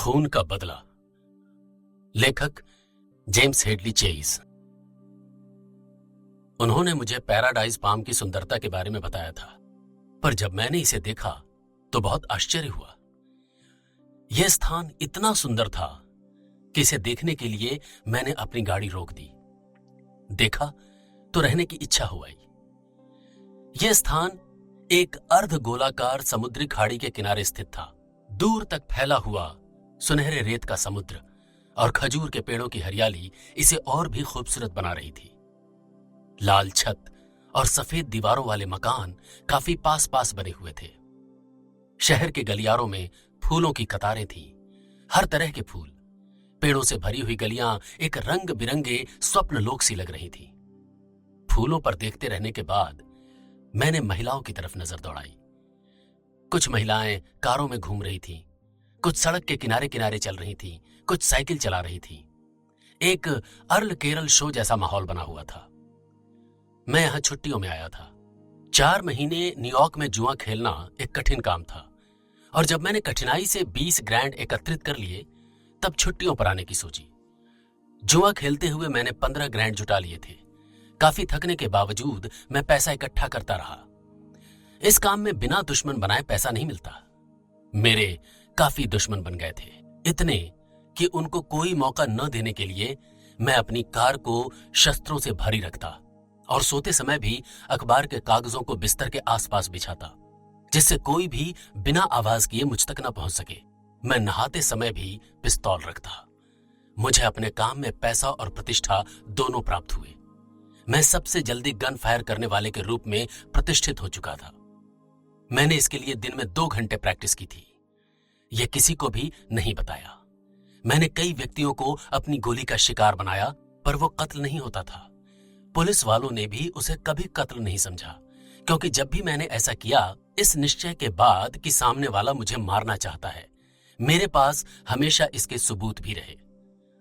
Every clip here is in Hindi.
खून का बदला। लेखक जेम्स हेडली चेज। उन्होंने मुझे पैराडाइज पाम की सुंदरता के बारे में बताया था, पर जब मैंने इसे देखा तो बहुत आश्चर्य हुआ। यह स्थान इतना सुंदर था कि इसे देखने के लिए मैंने अपनी गाड़ी रोक दी। देखा तो रहने की इच्छा हो आई। यह स्थान एक अर्ध गोलाकार समुद्री खाड़ी के किनारे स्थित था। दूर तक फैला हुआ सुनहरे रेत का समुद्र और खजूर के पेड़ों की हरियाली इसे और भी खूबसूरत बना रही थी। लाल छत और सफेद दीवारों वाले मकान काफी पास पास बने हुए थे। शहर के गलियारों में फूलों की कतारें थीं, हर तरह के फूल। पेड़ों से भरी हुई गलियां एक रंग बिरंगे स्वप्न लोक सी लग रही थी। फूलों पर देखते रहने के बाद मैंने महिलाओं की तरफ नजर दौड़ाई। कुछ महिलाएं कारों में घूम रही थीं, कुछ सड़क के किनारे किनारे चल रही थीं, कुछ साइकिल चला रही थीं। एक अर्ल केरल शो जैसा माहौल बना हुआ था। मैं यहां छुट्टियों में आया था। 4 महीने न्यूयॉर्क में जुआ खेलना एक कठिन काम था, और जब मैंने कठिनाई से 20 ग्रैंड एकत्रित कर लिए तब छुट्टियों पर आने की सोची। जुआ खेलते हुए मैंने 15 ग्रैंड जुटा लिए थे। काफी थकने के बावजूद मैं पैसा इकट्ठा करता रहा। इस काम में बिना दुश्मन बनाए पैसा नहीं मिलता। मेरे काफी दुश्मन बन गए थे, इतने कि उनको कोई मौका न देने के लिए मैं अपनी कार को शस्त्रों से भरी रखता और सोते समय भी अखबार के कागजों को बिस्तर के आसपास बिछाता, जिससे कोई भी बिना आवाज किए मुझ तक न पहुंच सके। मैं नहाते समय भी पिस्तौल रखता। मुझे अपने काम में पैसा और प्रतिष्ठा दोनों प्राप्त हुए। मैं सबसे जल्दी गन फायर करने वाले के रूप में प्रतिष्ठित हो चुका था। मैंने इसके लिए दिन में 2 घंटे प्रैक्टिस की थी। यह किसी को भी नहीं बताया। मैंने कई व्यक्तियों को अपनी गोली का शिकार बनाया, पर वो कत्ल नहीं होता था। पुलिस वालों ने भी उसे कभी कत्ल नहीं समझा, क्योंकि जब भी मैंने ऐसा किया, इस निश्चय के बाद कि सामने वाला मुझे मारना चाहता है, मेरे पास हमेशा इसके सबूत भी रहे।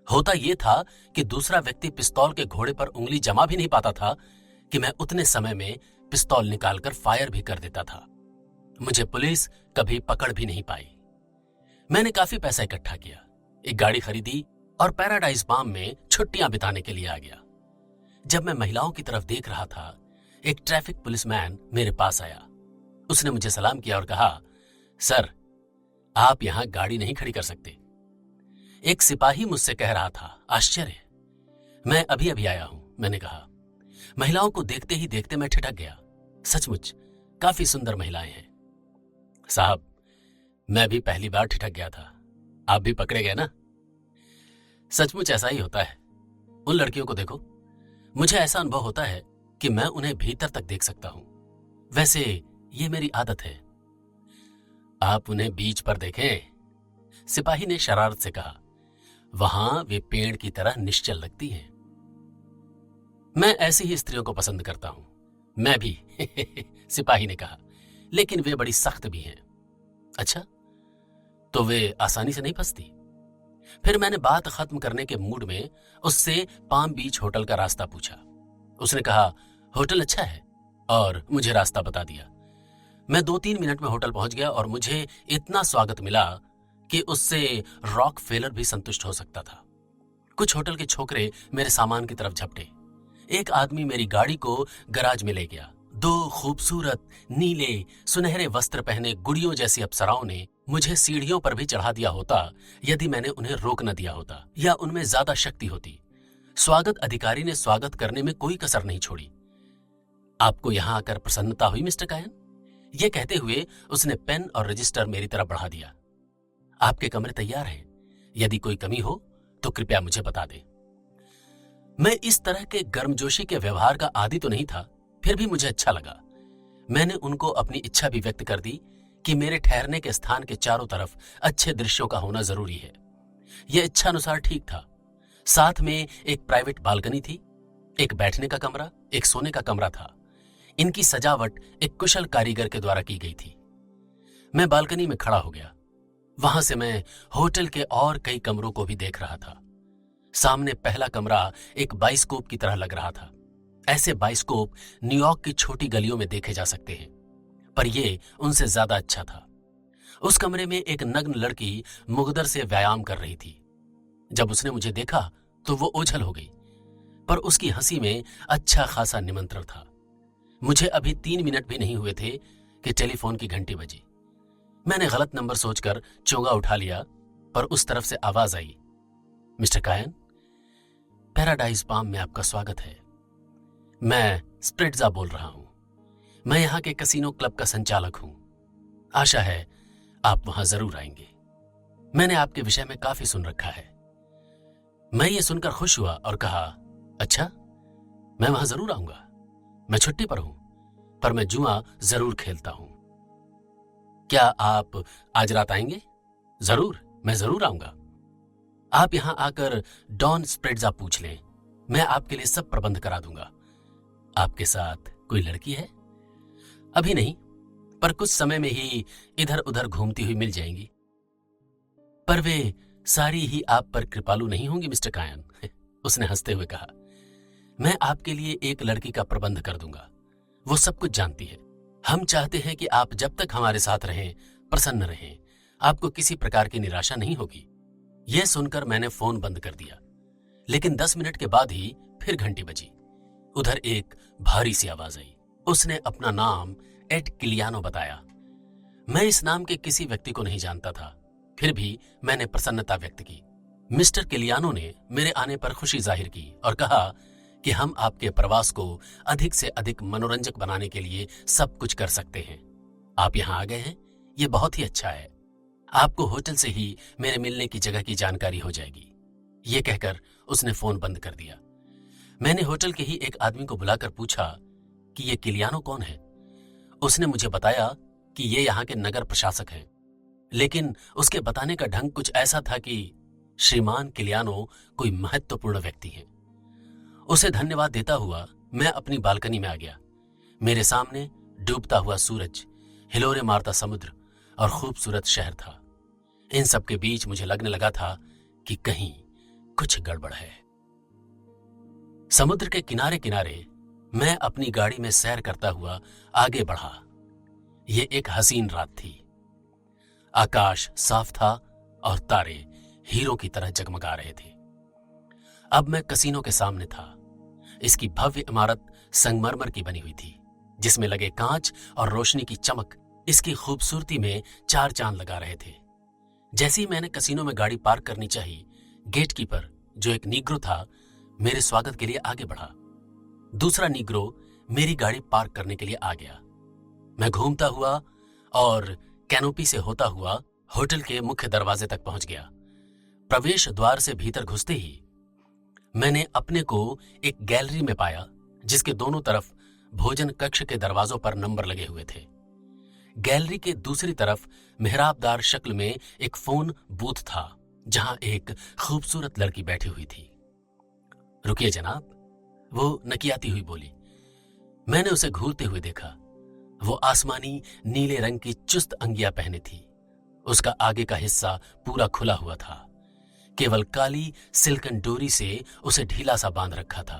होता यह था कि दूसरा व्यक्ति पिस्तौल के घोड़े पर उंगली जमा भी नहीं पाता था कि मैं उतने समय में पिस्तौल निकालकर फायर भी कर देता था। मुझे पुलिस कभी पकड़ भी नहीं पाई। मैंने काफी पैसा इकट्ठा किया, एक गाड़ी खरीदी और पैराडाइज पाम में छुट्टियां बिताने के लिए आ गया। जब मैं महिलाओं की तरफ देख रहा था, एक ट्रैफिक पुलिसमैन मेरे पास आया। उसने मुझे सलाम किया और कहा, सर, आप यहां गाड़ी नहीं खड़ी कर सकते। एक सिपाही मुझसे कह रहा था, आश्चर्य। मैं अभी अभी आया हूं, मैंने कहा। महिलाओं को देखते ही देखते मैं ठिठक गया। सचमुच काफी सुंदर महिलाएं हैं। साहब, मैं भी पहली बार ठिठक गया था। आप भी पकड़े गए ना? सचमुच ऐसा ही होता है। उन लड़कियों को देखो। मुझे ऐसा अनुभव होता है कि मैं उन्हें भीतर तक देख सकता हूं। वैसे ये मेरी आदत है। आप उन्हें बीच पर देखें, सिपाही ने शरारत से कहा। वहां वे पेड़ की तरह निश्चल लगती हैं। मैं ऐसी ही स्त्रियों को पसंद करता हूं। मैं भी सिपाही ने कहा, लेकिन वे बड़ी सख्त भी हैं। अच्छा, तो वे आसानी से नहीं फंसती? फिर मैंने बात खत्म करने के मूड में उससे पाम बीच होटल का रास्ता पूछा। उसने कहा, होटल अच्छा है, और मुझे रास्ता बता दिया। मैं 2-3 मिनट में होटल पहुंच गया और मुझे इतना स्वागत मिला कि उससे रॉक फेलर भी संतुष्ट हो सकता था। कुछ होटल के छोकरे मेरे सामान की तरफ झपटे। एक आदमी मेरी गाड़ी को गराज में ले गया। 2 खूबसूरत नीले सुनहरे वस्त्र पहने गुड़ियों जैसी अप्सराओं ने मुझे सीढ़ियों पर भी चढ़ा दिया होता यदि मैंने उन्हें रोक न दिया होता, या उनमें ज्यादा शक्ति होती। स्वागत अधिकारी ने स्वागत करने में कोई कसर नहीं छोड़ी। आपको यहां आकर प्रसन्नता हुई मिस्टर कायन? यह कहते हुए उसने पेन और रजिस्टर मेरी तरफ बढ़ा दिया। आपके कमरे तैयार हैं। यदि कोई कमी हो तो कृपया मुझे बता दें। मैं इस तरह के गर्मजोशी के व्यवहार का आदी तो नहीं था, फिर भी मुझे अच्छा लगा। मैंने उनको अपनी इच्छा भी व्यक्त कर दी कि मेरे ठहरने के स्थान के चारों तरफ अच्छे दृश्यों का होना जरूरी है। यह इच्छा अनुसार ठीक था। साथ में एक प्राइवेट बालकनी थी, एक बैठने का कमरा, एक सोने का कमरा था। इनकी सजावट एक कुशल कारीगर के द्वारा की गई थी। मैं बालकनी में खड़ा हो गया। वहां से मैं होटल के और कई कमरों को भी देख रहा था। सामने पहला कमरा एक बाइस्कोप की तरह लग रहा था। ऐसे बाइस्कोप न्यूयॉर्क की छोटी गलियों में देखे जा सकते हैं, पर यह उनसे ज्यादा अच्छा था। उस कमरे में एक नग्न लड़की मुगदर से व्यायाम कर रही थी। जब उसने मुझे देखा तो वो ओझल हो गई, पर उसकी हंसी में अच्छा खासा निमंत्रण था। मुझे अभी 3 मिनट भी नहीं हुए थे कि टेलीफोन की घंटी बजी। मैंने गलत नंबर सोचकर चोंगा उठा लिया, पर उस तरफ से आवाज आई, मिस्टर कायन, पैराडाइज पाम में आपका स्वागत है। मैं स्प्रिट्जा बोल रहा हूं। मैं यहां के कसिनो क्लब का संचालक हूं। आशा है आप वहां जरूर आएंगे। मैंने आपके विषय में काफी सुन रखा है। मैं ये सुनकर खुश हुआ और कहा, अच्छा, मैं वहां जरूर आऊंगा। मैं छुट्टी पर हूं, पर मैं जुआ जरूर खेलता हूं। क्या आप आज रात आएंगे? जरूर, मैं जरूर आऊंगा। आप यहां आकर डॉन स्प्रिट्जा पूछ लें, मैं आपके लिए सब प्रबंध करा दूंगा। आपके साथ कोई लड़की है? अभी नहीं, पर कुछ समय में ही इधर उधर घूमती हुई मिल जाएंगी। पर वे सारी ही आप पर कृपालु नहीं होंगी मिस्टर कायन, उसने हंसते हुए कहा। मैं आपके लिए एक लड़की का प्रबंध कर दूंगा। वो सब कुछ जानती है। हम चाहते हैं कि आप जब तक हमारे साथ रहें, प्रसन्न रहें। आपको किसी प्रकार की निराशा नहीं होगी। यह सुनकर मैंने फोन बंद कर दिया, लेकिन 10 मिनट के बाद ही फिर घंटी बजी। उधर एक भारी सी आवाज आई। उसने अपना नाम एड किलियानो बताया। मैं इस नाम के किसी व्यक्ति को नहीं जानता था, फिर भी मैंने प्रसन्नता व्यक्त की। मिस्टर किलियानो ने मेरे आने पर खुशी जाहिर की और कहा कि हम आपके प्रवास को अधिक से अधिक मनोरंजक बनाने के लिए सब कुछ कर सकते हैं। आप यहां आ गए हैं, ये बहुत ही अच्छा है। आपको होटल से ही मेरे मिलने की जगह की जानकारी हो जाएगी। ये कहकर उसने फोन बंद कर दिया। मैंने होटल के ही एक आदमी को बुलाकर पूछा कि ये किलियानो कौन है। उसने मुझे बताया कि ये यहाँ के नगर प्रशासक हैं, लेकिन उसके बताने का ढंग कुछ ऐसा था कि श्रीमान किलियानो कोई महत्वपूर्ण व्यक्ति हैं। उसे धन्यवाद देता हुआ मैं अपनी बालकनी में आ गया। मेरे सामने डूबता हुआ सूरज, हिलोरे मारता समुद्र और खूबसूरत शहर था। इन सब के बीच मुझे लगने लगा था कि कहीं कुछ गड़बड़ है। समुद्र के किनारे किनारे मैं अपनी गाड़ी में सैर करता हुआ आगे बढ़ा। यह एक हसीन रात थी। आकाश साफ था और तारे हीरो की तरह जगमगा रहे थे। अब मैं कसीनो के सामने था। इसकी भव्य इमारत संगमरमर की बनी हुई थी, जिसमें लगे कांच और रोशनी की चमक इसकी खूबसूरती में 4 चांद लगा रहे थे। जैसे ही मैंने कसीनो में गाड़ी पार्क करनी चाहिए, गेटकीपर, जो एक नीग्रो था, मेरे स्वागत के लिए आगे बढ़ा। दूसरा नीग्रो मेरी गाड़ी पार्क करने के लिए आ गया। मैं घूमता हुआ और कैनोपी से होता हुआ होटल के मुख्य दरवाजे तक पहुंच गया। प्रवेश द्वार से भीतर घुसते ही मैंने अपने को एक गैलरी में पाया, जिसके दोनों तरफ भोजन कक्ष के दरवाजों पर नंबर लगे हुए थे। गैलरी के दूसरी तरफ मेहराबदार शक्ल में एक फोन बूथ था, जहां एक खूबसूरत लड़की बैठी हुई थी। रुकिए जनाब, वो नकियाती हुई बोली। मैंने उसे घूरते हुए देखा। वो आसमानी नीले रंग की चुस्त अंगियां पहने थी। उसका आगे का हिस्सा पूरा खुला हुआ था। केवल काली सिल्कन डोरी से उसे ढीला सा बांध रखा था।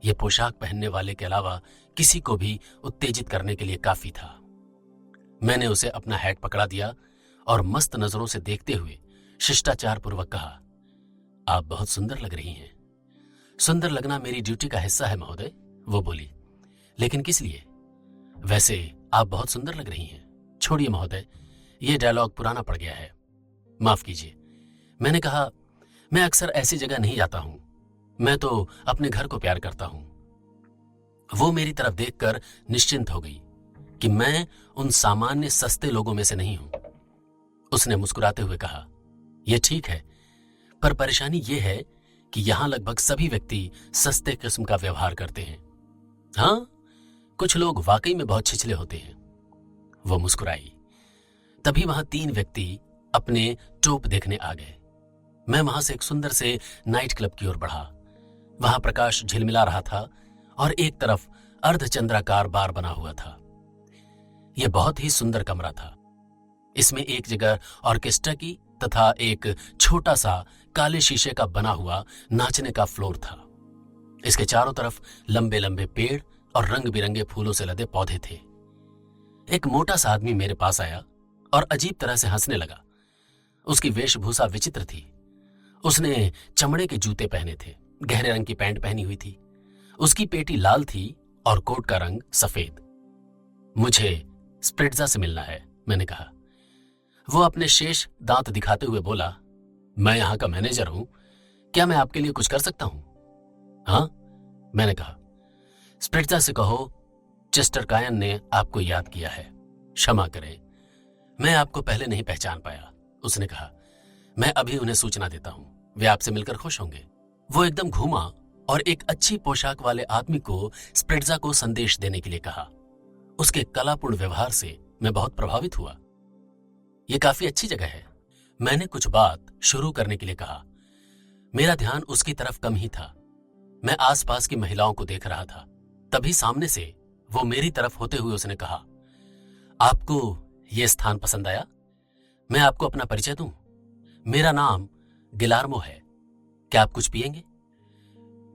यह पोशाक पहनने वाले के अलावा किसी को भी उत्तेजित करने के लिए काफी था। मैंने उसे अपना हैट पकड़ा दिया और मस्त नजरों से देखते हुए शिष्टाचार पूर्वक कहा, आप बहुत सुंदर लग रही हैं। सुंदर लगना मेरी ड्यूटी का हिस्सा है महोदय, वो बोली। लेकिन किस लिए? वैसे आप बहुत सुंदर लग रही हैं। छोड़िए महोदय, यह डायलॉग पुराना पड़ गया है, माफ कीजिए। मैंने कहा, मैं अक्सर ऐसी जगह नहीं जाता हूं। मैं तो अपने घर को प्यार करता हूं। वो मेरी तरफ देखकर निश्चिंत हो गई कि मैं उन सामान्य सस्ते लोगों में से नहीं हूं। उसने मुस्कुराते हुए कहा, यह ठीक है, पर परेशानी यह है कि यहां लगभग सभी व्यक्ति सस्ते किस्म का व्यवहार करते हैं। हाँ, कुछ लोग वाकई में बहुत छिछले होते हैं। वो मुस्कुराई। तभी वहां 3 व्यक्ति अपने टोप देखने आ गए। मैं वहां से एक सुंदर से नाइट क्लब की ओर बढ़ा। वहां प्रकाश झिलमिला रहा था और एक तरफ अर्धचंद्राकार बार बना हुआ था। यह बहुत ही सुंदर कमरा था। इसमें एक जगह ऑर्केस्ट्रा की तथा एक छोटा सा काले शीशे का बना हुआ नाचने का फ्लोर था। इसके चारों तरफ लंबे लंबे पेड़ और रंग बिरंगे फूलों से लदे पौधे थे। एक मोटा सा आदमी मेरे पास आया और अजीब तरह से हंसने लगा। उसकी वेशभूषा विचित्र थी। उसने चमड़े के जूते पहने थे, गहरे रंग की पैंट पहनी हुई थी। उसकी पेटी लाल थी और कोट का रंग सफेद। मुझे स्प्रिट्जा से मिलना है, मैंने कहा। वो अपने शेष दांत दिखाते हुए बोला, मैं यहां का मैनेजर हूं, क्या मैं आपके लिए कुछ कर सकता हूं? हाँ, मैंने कहा। स्प्रिट्जा से कहो चेस्टर कायन ने आपको याद किया है। क्षमा करें, मैं आपको पहले नहीं पहचान पाया, उसने कहा। मैं अभी उन्हें सूचना देता हूं, वे आपसे मिलकर खुश होंगे। वो एकदम घूमा और एक अच्छी पोशाक वाले आदमी को स्प्रिट्जा को संदेश देने के लिए कहा। उसके कलापूर्ण व्यवहार से मैं बहुत प्रभावित हुआ। यह काफी अच्छी जगह है, मैंने कुछ बात शुरू करने के लिए कहा। मेरा ध्यान उसकी तरफ कम ही था। मैं आसपास की महिलाओं को देख रहा था। तभी सामने से वो मेरी तरफ होते हुए उसने कहा, आपको यह स्थान पसंद आया? मैं आपको अपना परिचय दूं? मेरा नाम गिलार्मो है। क्या आप कुछ पिएंगे?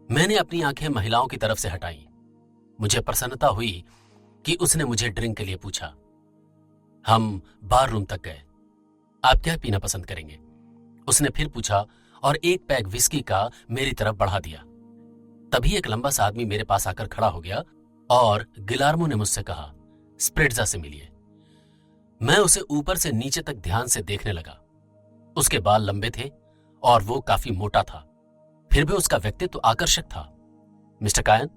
मैंने अपनी आंखें महिलाओं की तरफ से हटाई। मुझे प्रसन्नता हुई कि उसने मुझे ड्रिंक के लिए पूछा। हम बार रूम तक गए। आप क्या पीना पसंद करेंगे? उसने फिर पूछा और एक पैक विस्की का मेरी तरफ बढ़ा दिया। तभी एक लंबा सा आदमी मेरे पास आकर खड़ा हो गया और गिलार्मो ने मुझसे कहा, स्प्रिट्जा से मिलिए। मैं उसे ऊपर से नीचे तक ध्यान से देखने लगा। उसके बाल लंबे थे और वो काफी मोटा था, फिर भी उसका व्यक्तित्व आकर्षक था। मिस्टर कायन,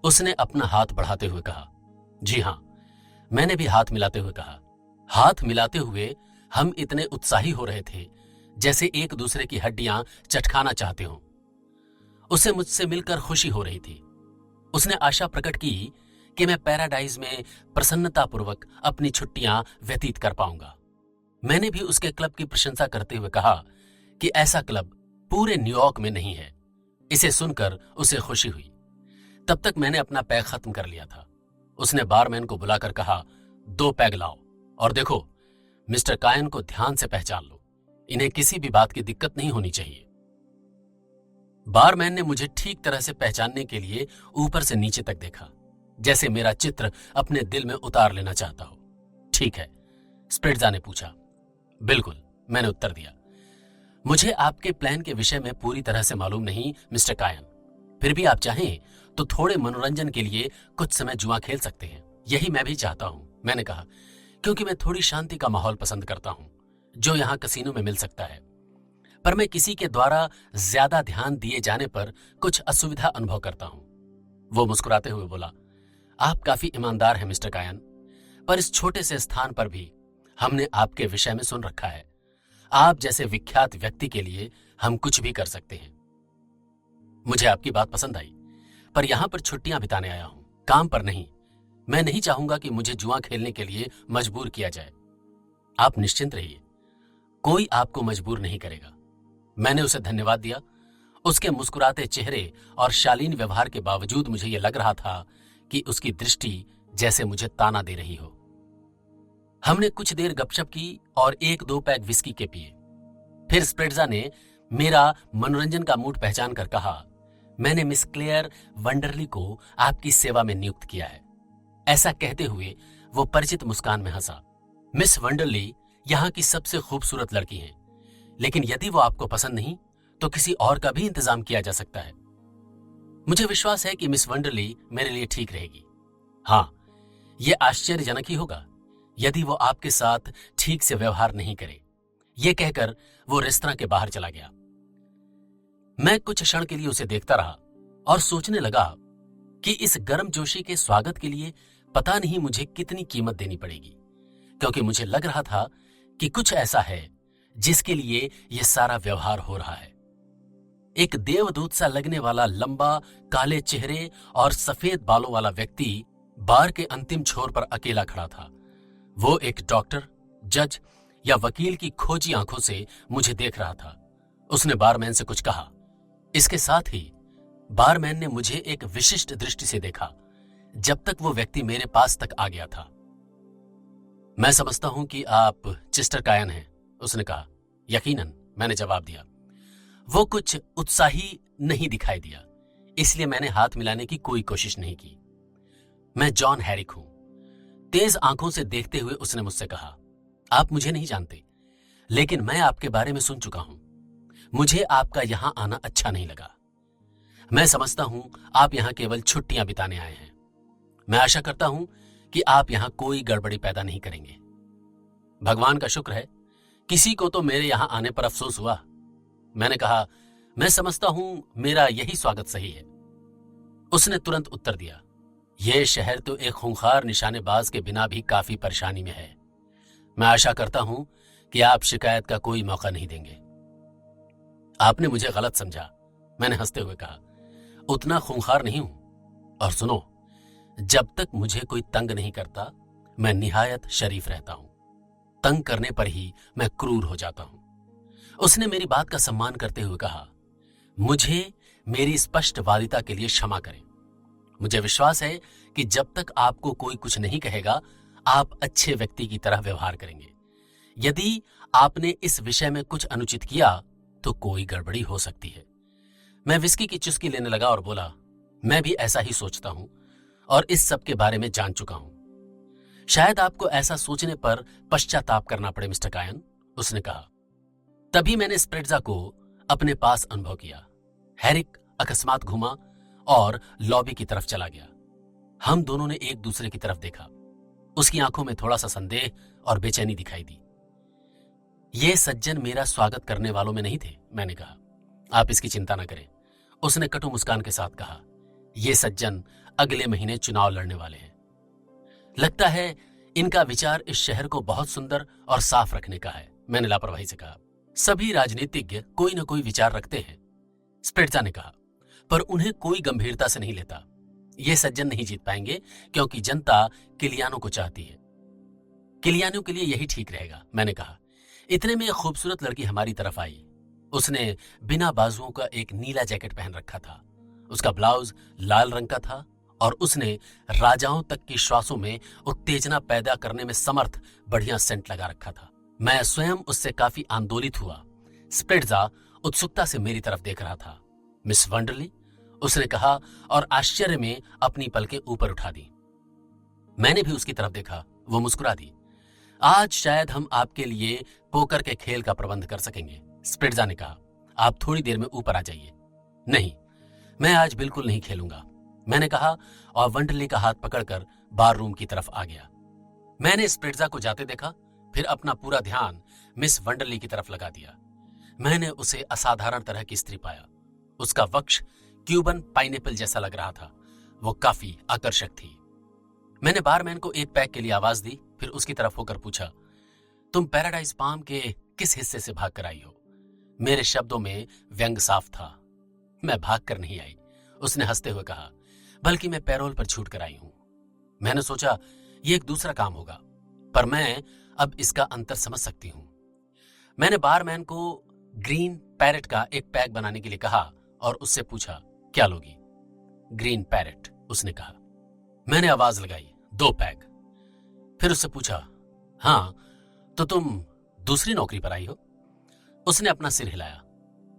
उसने अपना हाथ बढ़ाते हुए कहा। जी हां, मैंने भी हाथ मिलाते हुए कहा। हाथ मिलाते हुए हम इतने उत्साही हो रहे थे जैसे एक दूसरे की हड्डियां चटखाना चाहते हों। उसे मुझसे मिलकर खुशी हो रही थी। उसने आशा प्रकट की कि मैं पैराडाइज में प्रसन्नतापूर्वक अपनी छुट्टियां व्यतीत कर पाऊंगा। मैंने भी उसके क्लब की प्रशंसा करते हुए कहा कि ऐसा क्लब पूरे न्यूयॉर्क में नहीं है। इसे सुनकर उसे खुशी हुई। तब तक मैंने अपना पैग खत्म कर लिया था। उसने बारमैन को बुलाकर कहा, 2 पैग लाओ और देखो, मिस्टर कायन को ध्यान से पहचान लो। इन्हें किसी भी बात की दिक्कत नहीं होनी चाहिए। बारमैन ने मुझे ठीक तरह से पहचानने के लिए ऊपर से नीचे तक देखा, जैसे मेरा चित्र अपने दिल में उतार लेना चाहता हो। ठीक है, स्प्रिट्जा ने पूछा। बिल्कुल, मैंने उत्तर दिया। मुझे आपके प्लान के विषय में पूरी तरह से मालूम नहीं मिस्टर कायन, फिर भी आप चाहें तो थोड़े मनोरंजन के लिए कुछ समय जुआ खेल सकते हैं। यही मैं भी चाहता हूं, मैंने कहा, क्योंकि मैं थोड़ी शांति का माहौल पसंद करता हूं जो यहां कसीनो में मिल सकता है। पर मैं किसी के द्वारा ज्यादा ध्यान दिए जाने पर कुछ असुविधा अनुभव करता हूं। वो मुस्कुराते हुए बोला, आप काफी ईमानदार हैं मिस्टर कायन, पर इस छोटे से स्थान पर भी हमने आपके विषय में सुन रखा है। आप जैसे विख्यात व्यक्ति के लिए हम कुछ भी कर सकते हैं। मुझे आपकी बात पसंद आई, पर यहां पर छुट्टियां बिताने आया हूं, काम पर नहीं। मैं नहीं चाहूंगा कि मुझे जुआ खेलने के लिए मजबूर किया जाए। आप निश्चिंत रहिए, कोई आपको मजबूर नहीं करेगा। मैंने उसे धन्यवाद दिया। उसके मुस्कुराते चेहरे और शालीन व्यवहार के बावजूद मुझे यह लग रहा था कि उसकी दृष्टि जैसे मुझे ताना दे रही हो। हमने कुछ देर गपशप की और 1-2 पैक विस्की के पिए। फिर स्प्रिट्जा ने मेरा मनोरंजन का मूड पहचान कर कहा, मैंने मिस क्लेयर वंडरली को आपकी सेवा में नियुक्त किया है। ऐसा कहते हुए वो परिचित मुस्कान में हंसा। मिस वंडरली यहां की सबसे खूबसूरत लड़की हैं, लेकिन यदि वो आपको पसंद नहीं तो किसी और का भी इंतजाम किया जा सकता है। मुझे विश्वास है कि मिस वंडरली मेरे लिए ठीक रहेगी। हाँ, यह आश्चर्यजनक ही होगा यदि वो आपके साथ ठीक से व्यवहार नहीं करे। यह कहकर वो रेस्तरां के बाहर चला गया। मैं कुछ क्षण के लिए उसे देखता रहा और सोचने लगा कि इस गर्मजोशी के स्वागत के लिए पता नहीं मुझे कितनी कीमत देनी पड़ेगी, क्योंकि मुझे लग रहा था कि कुछ ऐसा है जिसके लिए यह सारा व्यवहार हो रहा है। एक देवदूत सा लगने वाला लंबा काले चेहरे और सफेद बालों वाला व्यक्ति बार के अंतिम छोर पर अकेला खड़ा था। वो एक डॉक्टर, जज या वकील की खोजी आंखों से मुझे देख रहा था। उसने बारमैन से कुछ कहा। इसके साथ ही बारमैन ने मुझे एक विशिष्ट दृष्टि से देखा जब तक वो व्यक्ति मेरे पास तक आ गया था। मैं समझता हूं कि आप चेस्टर कायन हैं, उसने कहा। यकीनन, मैंने जवाब दिया। वो कुछ उत्साही नहीं दिखाई दिया, इसलिए मैंने हाथ मिलाने की कोई कोशिश नहीं की। मैं जॉन हैरिक हूं। तेज आंखों से देखते हुए उसने मुझसे कहा, आप मुझे नहीं जानते, लेकिन मैं आपके बारे में सुन चुका हूं। मुझे आपका यहां आना अच्छा नहीं लगा। मैं समझता हूं आप यहां केवल छुट्टियां बिताने आए हैं। मैं आशा करता हूं कि आप यहां कोई गड़बड़ी पैदा नहीं करेंगे। भगवान का शुक्र है, किसी को तो मेरे यहां आने पर अफसोस हुआ। मैंने कहा, मैं समझता हूं मेरा यही स्वागत सही है। उसने तुरंत उत्तर दिया, यह शहर तो एक खूंखार निशानेबाज के बिना भी काफी परेशानी में है। मैं आशा करता हूं कि आप शिकायत का कोई मौका नहीं देंगे। आपने मुझे गलत समझा, मैंने हंसते हुए कहा। उतना खूंखार नहीं हूं। और सुनो, जब तक मुझे कोई तंग नहीं करता, मैं निहायत शरीफ रहता हूं। तंग करने पर ही मैं क्रूर हो जाता हूं। उसने मेरी बात का सम्मान करते हुए कहा, मुझे मेरी स्पष्टवादिता के लिए क्षमा करें। मुझे विश्वास है कि जब तक आपको कोई कुछ नहीं कहेगा, आप अच्छे व्यक्ति की तरह व्यवहार करेंगे। यदि आपने इस विषय में कुछ अनुचित किया तो कोई गड़बड़ी हो सकती है। मैं विस्की की चुस्की लेने लगा और बोला, मैं भी ऐसा ही सोचता हूं और इस सब के बारे में जान चुका हूं। शायद आपको ऐसा सोचने पर पश्चाताप करना पड़े मिस्टर कायन, उसने कहा। तभी मैंने स्प्रेट्जा को अपने पास अनुभव किया। हैरिक अकस्मात घूमा और लॉबी की तरफ चला गया। हम दोनों ने एक दूसरे की तरफ देखा। उसकी आंखों में थोड़ा सा संदेह और बेचैनी दिखाई दी। ये सज्जन मेरा स्वागत करने वालों में नहीं थे, मैंने कहा। आप इसकी चिंता न करें, उसने कटु मुस्कान के साथ कहा। ये सज्जन अगले महीने चुनाव लड़ने वाले हैं। लगता है इनका विचार इस शहर को बहुत सुंदर और साफ रखने का है, मैंने लापरवाही से कहा। सभी राजनीतिज्ञ कोई न कोई विचार रखते हैं, स्प्रेट्जा ने कहा, पर उन्हें कोई गंभीरता से नहीं लेता। ये सज्जन नहीं जीत पाएंगे क्योंकि जनता किलियानो को चाहती है। किलियानो के लिए यही ठीक रहेगा, मैंने कहा। इतने में एक खूबसूरत लड़की हमारी तरफ आई। उसने बिना बाजुओं का एक नीला जैकेट पहन रखा था। उसका ब्लाउज लाल रंग का था और उसने राजाओं तक की श्वासों में उत्तेजना पैदा करने में समर्थ बढ़िया सेंट लगा रखा था। मैं स्वयं उससे काफी आंदोलित हुआ। स्प्रेट्जा उत्सुकता से मेरी तरफ देख रहा था। मिस वंडरली, उसने कहा और आश्चर्य में अपनी पलकें ऊपर उठा दी। मैंने भी उसकी तरफ देखा। वो मुस्कुरा दी। आज शायद हम आपके लिए पोकर के खेल का प्रबंध कर सकेंगे, स्प्रेट्जा ने कहा। आप थोड़ी देर में ऊपर आ जाइए। नहीं, मैं आज बिल्कुल नहीं खेलूंगा, मैंने कहा और वंडरली का हाथ पकड़कर बार रूम की तरफ आ गया। मैंने स्प्रेट्जा को जाते देखा, फिर अपना पूरा ध्यान मिस वंडरली की तरफ लगा दिया। मैंने उसे असाधारण तरह की स्त्री पाया। उसका वक्ष क्यूबन पाइनएप्पल जैसा लग रहा था। वो काफी आकर्षक थी। मैंने बारमैन को एक पैक के लिए आवाज दी, फिर उसकी तरफ होकर पूछा, तुम पैराडाइज पाम के किस हिस्से से भाग कर आई हो? मेरे शब्दों में व्यंग साफ था। मैं भाग कर नहीं आई, उसने हंसते हुए कहा, बल्कि मैं पैरोल पर छूट कर आई हूं। मैंने सोचा ये एक दूसरा काम होगा, पर मैं अब इसका अंतर समझ सकती हूं। मैंने बारमैन को ग्रीन पैरेट का एक पैक बनाने के लिए कहा और उससे पूछा, क्या लोगी? ग्रीन पैरेट, उसने कहा। मैंने आवाज लगाई, 2 पैक। फिर उससे पूछा, हाँ तो तुम दूसरी नौकरी पर आई हो? उसने अपना सिर हिलाया।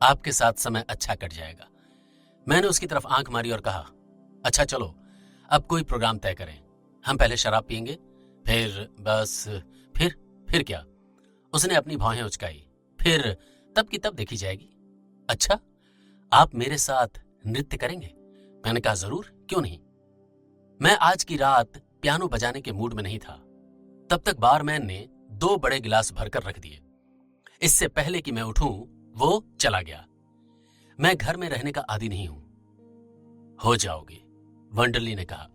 आपके साथ समय अच्छा कट जाएगा। मैंने उसकी तरफ आंख मारी और कहा, अच्छा चलो अब कोई प्रोग्राम तय करें। हम पहले शराब पियेंगे, फिर बस फिर क्या? उसने अपनी भौहें उचकाई। फिर तब की तब देखी जाएगी। अच्छा, आप मेरे साथ नृत्य करेंगे? मैंने कहा, जरूर, क्यों नहीं। मैं आज की रात पियानो बजाने के मूड में नहीं था। तब तक बारमैन ने 2 बड़े गिलास भरकर रख दिए। इससे पहले कि मैं उठूं, वो चला गया। मैं घर में रहने का आदी नहीं हूं। हो जाओगे, वंडरली ने कहा।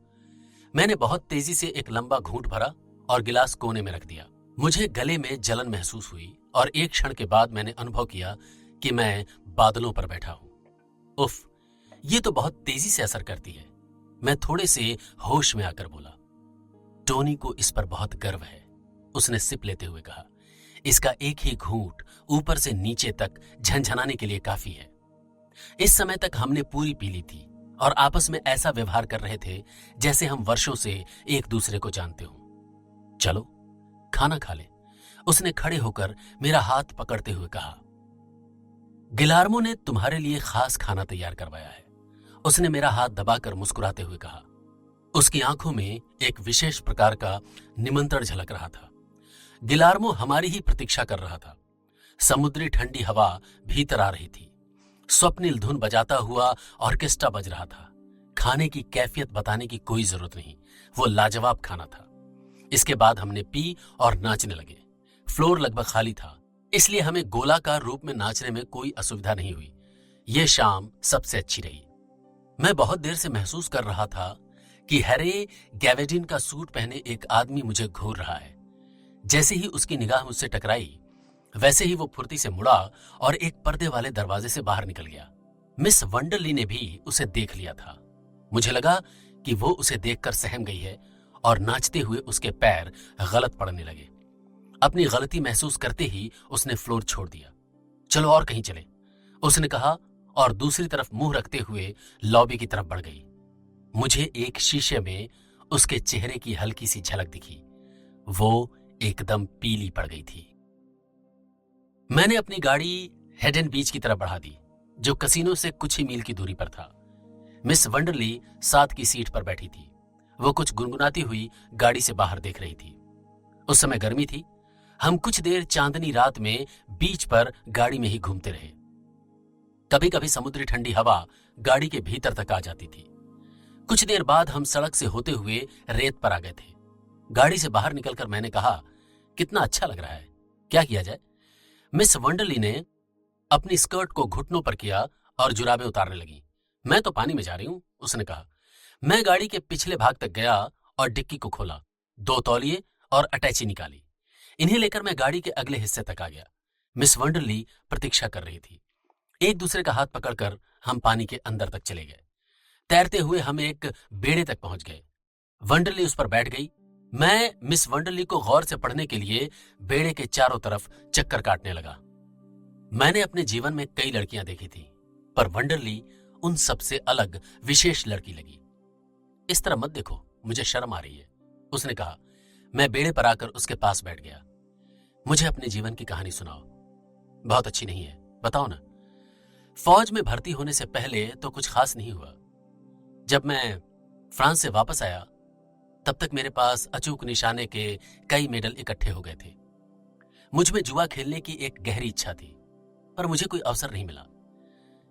मैंने बहुत तेजी से एक लंबा घूंट भरा और गिलास कोने में रख दिया। मुझे गले में जलन महसूस हुई और एक क्षण के बाद मैंने अनुभव किया कि मैं बादलों पर बैठा हूं। उफ, ये तो बहुत तेजी से असर करती है। मैं थोड़े से होश में आकर बोला, टोनी को इस पर बहुत गर्व है, उसने सिप लेते हुए कहा। इसका एक ही घूंट ऊपर से नीचे तक झनझनाने के लिए काफी है। इस समय तक हमने पूरी पी ली थी और आपस में ऐसा व्यवहार कर रहे थे जैसे हम वर्षों से एक दूसरे को जानते हों। चलो खाना खा ले, उसने खड़े होकर मेरा हाथ पकड़ते हुए कहा। गिलार्मो ने तुम्हारे लिए खास खाना तैयार करवाया है, उसने मेरा हाथ दबाकर मुस्कुराते हुए कहा। उसकी आंखों में एक विशेष प्रकार का निमंत्रण झलक रहा था। गिलार्मो हमारी ही प्रतीक्षा कर रहा था। समुद्री ठंडी हवा भीतर आ रही थी। स्वप्निल धुन बजाता हुआ ऑर्केस्ट्रा बज रहा था। खाने की कैफियत बताने की कोई जरूरत नहीं, वो लाजवाब खाना था। इसके बाद हमने पी और नाचने लगे। फ्लोर लगभग खाली था, इसलिए हमें गोलाकार रूप में नाचने में कोई असुविधा नहीं हुई। यह शाम सबसे अच्छी रही। मैं बहुत देर से महसूस कर रहा था कि हैरे गैवेडिन का सूट पहने एक आदमी मुझे घूर रहा है। जैसे ही उसकी निगाह मुझसे टकराई, वैसे ही वो फुर्ती से मुड़ा और एक पर्दे वाले दरवाजे से बाहर निकल गया। मिस वंडरली ने भी उसे देख लिया था। मुझे लगा कि वो उसे देखकर सहम गई है और नाचते हुए उसके पैर गलत पड़ने लगे। अपनी गलती महसूस करते ही उसने फ्लोर छोड़ दिया। चलो और कहीं चले, उसने कहा और दूसरी तरफ मुंह रखते हुए लॉबी की तरफ बढ़ गई। मुझे एक शीशे में उसके चेहरे की हल्की सी झलक दिखी। वो एकदम पीली पड़ गई थी। मैंने अपनी गाड़ी हेडन बीच की तरफ बढ़ा दी, जो कसिनो से कुछ ही मील की दूरी पर था। मिस वंडरली साथ की सीट पर बैठी थी। वो कुछ गुनगुनाती हुई गाड़ी से बाहर देख रही थी। उस समय गर्मी थी। हम कुछ देर चांदनी रात में बीच पर गाड़ी में ही घूमते रहे। कभी कभी समुद्री ठंडी हवा गाड़ी के भीतर तक आ जाती थी। कुछ देर बाद हम सड़क से होते हुए रेत पर आ गए थे। गाड़ी से बाहर निकलकर मैंने कहा, कितना अच्छा लग रहा है, क्या किया जाए? मिस वंडरली ने अपनी स्कर्ट को घुटनों पर किया और जुराबें उतारने लगी। मैं तो पानी में जा रही हूं, उसने कहा। मैं गाड़ी के पिछले भाग तक गया और डिक्की को खोला, 2 तौलिए और अटैची निकाली। इन्हें लेकर मैं गाड़ी के अगले हिस्से तक आ गया। मिस वंडरली प्रतीक्षा कर रही थी। एक दूसरे का हाथ पकड़कर हम पानी के अंदर तक चले गए। तैरते हुए हम एक बेड़े तक पहुंच गए। वंडरली उस पर बैठ गई। मैं मिस वंडरली को गौर से पढ़ने के लिए बेड़े के चारों तरफ चक्कर काटने लगा। मैंने अपने जीवन में कई लड़कियां देखी थी, पर वंडरली उन सबसे अलग विशेष लड़की लगी। इस तरह मत देखो, मुझे शर्म आ रही है, उसने कहा। मैं बेड़े पर आकर उसके पास बैठ गया। मुझे अपने जीवन की कहानी सुनाओ। बहुत अच्छी नहीं है, बताओ ना। फौज में भर्ती होने से पहले तो कुछ खास नहीं हुआ। जब मैं फ्रांस से वापस आया, तब तक मेरे पास अचूक निशाने के कई मेडल इकट्ठे हो गए थे। मुझ में जुआ खेलने की एक गहरी इच्छा थी, पर मुझे कोई अवसर नहीं मिला।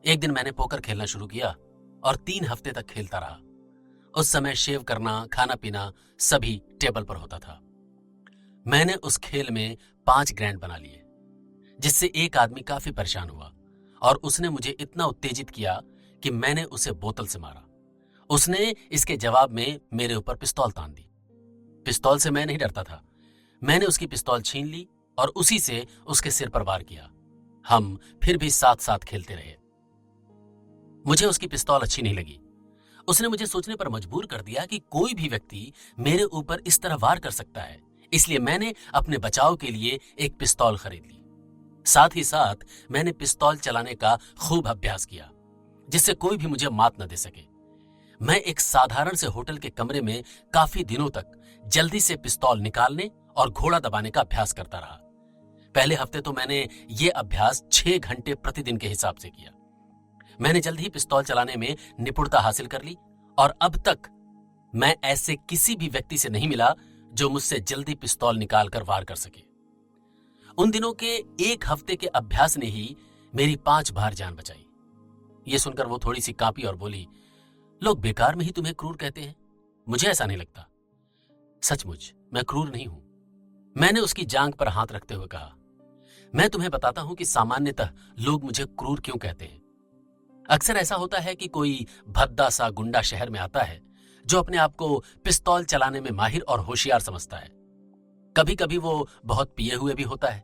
एक दिन मैंने पोकर खेलना शुरू किया और 3 हफ्ते तक खेलता रहा। उस समय शेव करना, खाना पीना सभी टेबल पर होता था। मैंने उस खेल में 5 ग्रैंड बना लिए, जिससे एक आदमी काफी परेशान हुआ और उसने मुझे इतना उत्तेजित किया कि मैंने उसे बोतल से मारा। उसने इसके जवाब में मेरे ऊपर पिस्तौल तान दी। पिस्तौल से मैं नहीं डरता था। मैंने उसकी पिस्तौल छीन ली और उसी से उसके सिर पर वार किया। हम फिर भी साथ साथ खेलते रहे। मुझे उसकी पिस्तौल अच्छी नहीं लगी। उसने मुझे सोचने पर मजबूर कर दिया कि कोई भी व्यक्ति मेरे ऊपर इस तरह वार कर सकता है, इसलिए मैंने अपने बचाव के लिए एक पिस्तौल खरीद ली। साथ ही साथ मैंने पिस्तौल चलाने का खूब अभ्यास किया, जिससे कोई भी मुझे मात न दे सके। मैं एक साधारण से होटल के कमरे में काफी दिनों तक जल्दी से पिस्तौल निकालने और घोड़ा दबाने का अभ्यास करता रहा। पहले हफ्ते तो मैंने ये अभ्यास 6 घंटे प्रतिदिन के हिसाब से किया। मैंने जल्द ही पिस्तौल चलाने में निपुणता हासिल कर ली और अब तक मैं ऐसे किसी भी व्यक्ति से नहीं मिला जो मुझसे जल्दी पिस्तौल निकालकर वार कर सके। उन दिनों के 1 हफ्ते के अभ्यास ने ही मेरी 5 बार जान बचाई। ये सुनकर वो थोड़ी सी कांपी और बोली, लोग बेकार में ही तुम्हें क्रूर कहते हैं। मुझे ऐसा नहीं लगता। सचमुच मैं क्रूर नहीं हूं, मैंने उसकी जांघ पर हाथ रखते हुए कहा। मैं तुम्हें बताता हूं कि सामान्यतः लोग मुझे क्रूर क्यों कहते हैं। अक्सर ऐसा होता है कि कोई भद्दा सा गुंडा शहर में आता है जो अपने आप को पिस्तौल चलाने में माहिर और होशियार समझता है। कभी कभी वो बहुत पिए हुए भी होता है।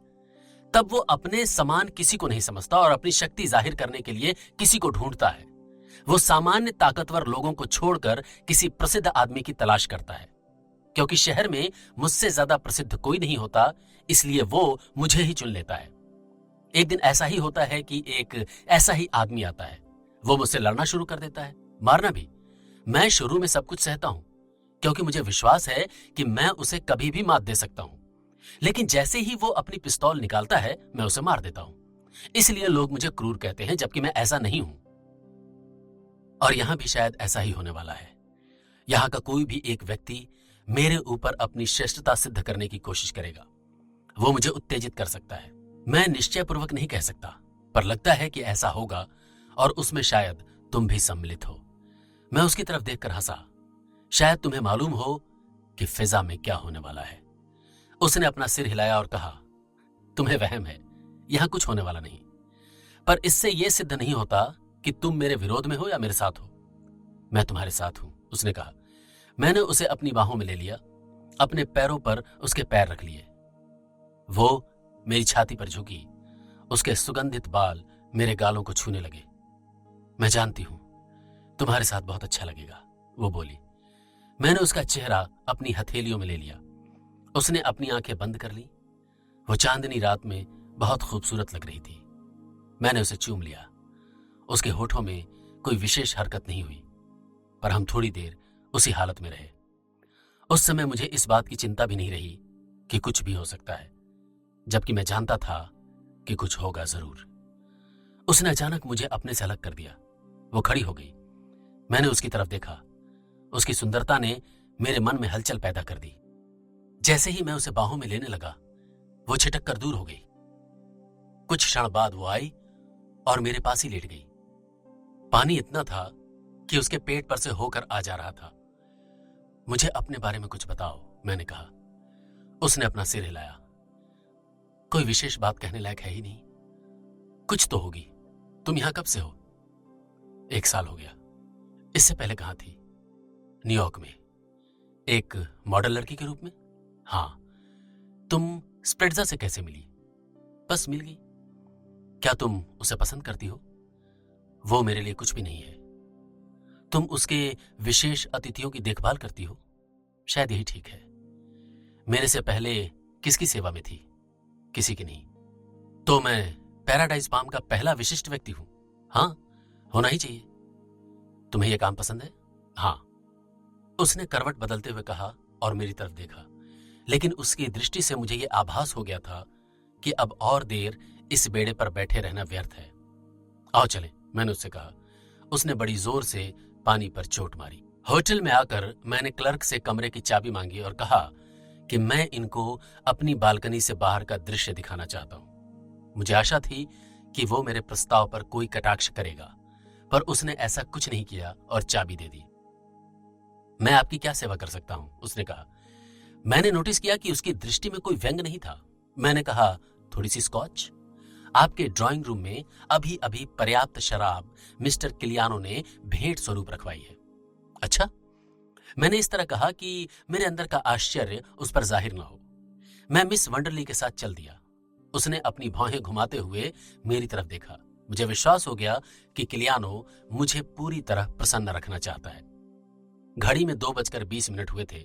तब वो अपने समान किसी को नहीं समझता और अपनी शक्ति जाहिर करने के लिए किसी को ढूंढता है। वो सामान्य ताकतवर लोगों को छोड़कर किसी प्रसिद्ध आदमी की तलाश करता है। क्योंकि शहर में मुझसे ज्यादा प्रसिद्ध कोई नहीं होता, इसलिए वो मुझे ही चुन लेता है। एक दिन ऐसा ही होता है कि एक ऐसा ही आदमी आता है। वो मुझसे लड़ना शुरू कर देता है, मारना भी। मैं शुरू में सब कुछ सहता हूं, क्योंकि मुझे विश्वास है कि मैं उसे कभी भी मात दे सकता हूं। लेकिन जैसे ही वो अपनी पिस्तौल निकालता है, मैं उसे मार देता हूं। इसलिए लोग मुझे क्रूर कहते हैं, जबकि मैं ऐसा नहीं हूं। और यहां भी शायद ऐसा ही होने वाला है। यहां का कोई भी एक व्यक्ति मेरे ऊपर अपनी श्रेष्ठता सिद्ध करने की कोशिश करेगा। वो मुझे उत्तेजित कर सकता है। मैं निश्चयपूर्वक नहीं कह सकता, पर लगता है कि ऐसा होगा और उसमें शायद तुम भी सम्मिलित हो। मैं उसकी तरफ देखकर हंसा। शायद तुम्हें मालूम हो कि फिजा में क्या होने वाला है। उसने अपना सिर हिलाया और कहा, तुम्हें वहम है, यहां कुछ होने वाला नहीं। पर इससे यह सिद्ध नहीं होता कि तुम मेरे विरोध में हो या मेरे साथ हो। मैं तुम्हारे साथ हूं, उसने कहा। मैंने उसे अपनी बाहों में ले लिया, अपने पैरों पर उसके पैर रख लिए। वो मेरी छाती पर झुकी, उसके सुगंधित बाल मेरे गालों को छूने लगे। मैं जानती हूं तुम्हारे साथ बहुत अच्छा लगेगा, वो बोली। मैंने उसका चेहरा अपनी हथेलियों में ले लिया। उसने अपनी आंखें बंद कर ली। वो चांदनी रात में बहुत खूबसूरत लग रही थी। मैंने उसे चूम लिया। उसके होठों में कोई विशेष हरकत नहीं हुई, पर हम थोड़ी देर उसी हालत में रहे। उस समय मुझे इस बात की चिंता भी नहीं रही कि कुछ भी हो सकता है, जबकि मैं जानता था कि कुछ होगा जरूर। उसने अचानक मुझे अपने से अलग कर दिया। वो खड़ी हो गई। मैंने उसकी तरफ देखा। उसकी सुंदरता ने मेरे मन में हलचल पैदा कर दी। जैसे ही मैं उसे बाहों में लेने लगा, वो छिटक कर दूर हो गई। कुछ क्षण बाद वो आई और मेरे पास ही लेट गई। पानी इतना था कि उसके पेट पर से होकर आ जा रहा था। मुझे अपने बारे में कुछ बताओ, मैंने कहा। उसने अपना सिर हिलाया। कोई विशेष बात कहने लायक है ही नहीं। कुछ तो होगी। तुम यहां कब से हो? 1 साल हो गया। इससे पहले कहां थी? न्यूयॉर्क में। एक मॉडल लड़की के रूप में? हाँ। तुम स्प्रेट्जा से कैसे मिली? बस मिल गई। क्या तुम उसे पसंद करती हो? वो मेरे लिए कुछ भी नहीं है। तुम उसके विशेष अतिथियों की देखभाल करती हो? शायद यही ठीक है। मेरे से पहले किसकी सेवा में थी? किसी की नहीं। तो मैं पैराडाइज पाम का पहला विशिष्ट व्यक्ति हूं। हाँ, होना ही चाहिए। तुम्हें यह काम पसंद है? हाँ। उसने करवट बदलते हुए कहा और मेरी तरफ देखा, लेकिन उसकी दृष्टि से मुझे यह आभास हो गया था कि अब और देर इस बेड़े पर बैठे रहना व्यर्थ है। आओ चलें, मैंने उससे कहा। उसने बड़ी जोर से पानी पर चोट मारी। होटल में आकर मैंने क्लर्क से कमरे की चाबी मांगी और कहा कि मैं इनको अपनी बालकनी से बाहर का दृश्य दिखाना चाहता हूं। मुझे आशा थी कि वो मेरे प्रस्ताव पर कोई कटाक्ष करेगा, पर उसने ऐसा कुछ नहीं किया और चाबी दे दी। मैं आपकी क्या सेवा कर सकता हूं? उसने कहा। मैंने नोटिस किया कि उसकी दृष्टि में कोई व्यंग नहीं था। मैंने कहा, थोड़ी सी स्कॉच? आपके ड्राइंग रूम में अभी अभी पर्याप्त शराब मिस्टर किलियानो ने भेंट स्वरूप रखवाई है। अच्छा? मैंने इस तरह कहा कि मेरे अंदर का आश्चर्य उस पर जाहिर न हो। मैं मिस वंडरली के साथ चल दिया। उसने अपनी भौहें घुमाते हुए मेरी तरफ देखा। मुझे विश्वास हो गया कि किलियानो मुझे पूरी तरह प्रसन्न रखना चाहता है। घड़ी में 2:20 हुए थे,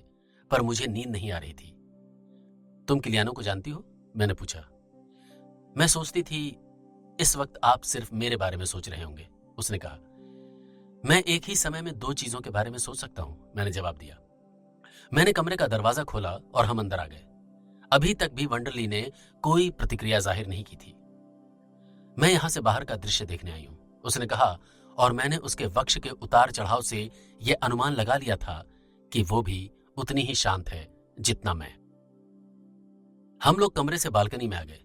पर मुझे नींद नहीं आ रही थी। तुम किलियानो को जानती हो? मैंने पूछा। मैं सोचती थी इस वक्त आप सिर्फ मेरे बारे में सोच रहे होंगे, उसने कहा। मैं एक ही समय में 2 चीजों के बारे में सोच सकता हूं, मैंने जवाब दिया। मैंने कमरे का दरवाजा खोला और हम अंदर आ गए। अभी तक भी वंडरली ने कोई प्रतिक्रिया जाहिर नहीं की थी। मैं यहां से बाहर का दृश्य देखने आई हूं, उसने कहा, और मैंने उसके वक्ष के उतार चढ़ाव से यह अनुमान लगा लिया था कि वो भी उतनी ही शांत है जितना मैं। हम लोग कमरे से बालकनी में आ गए।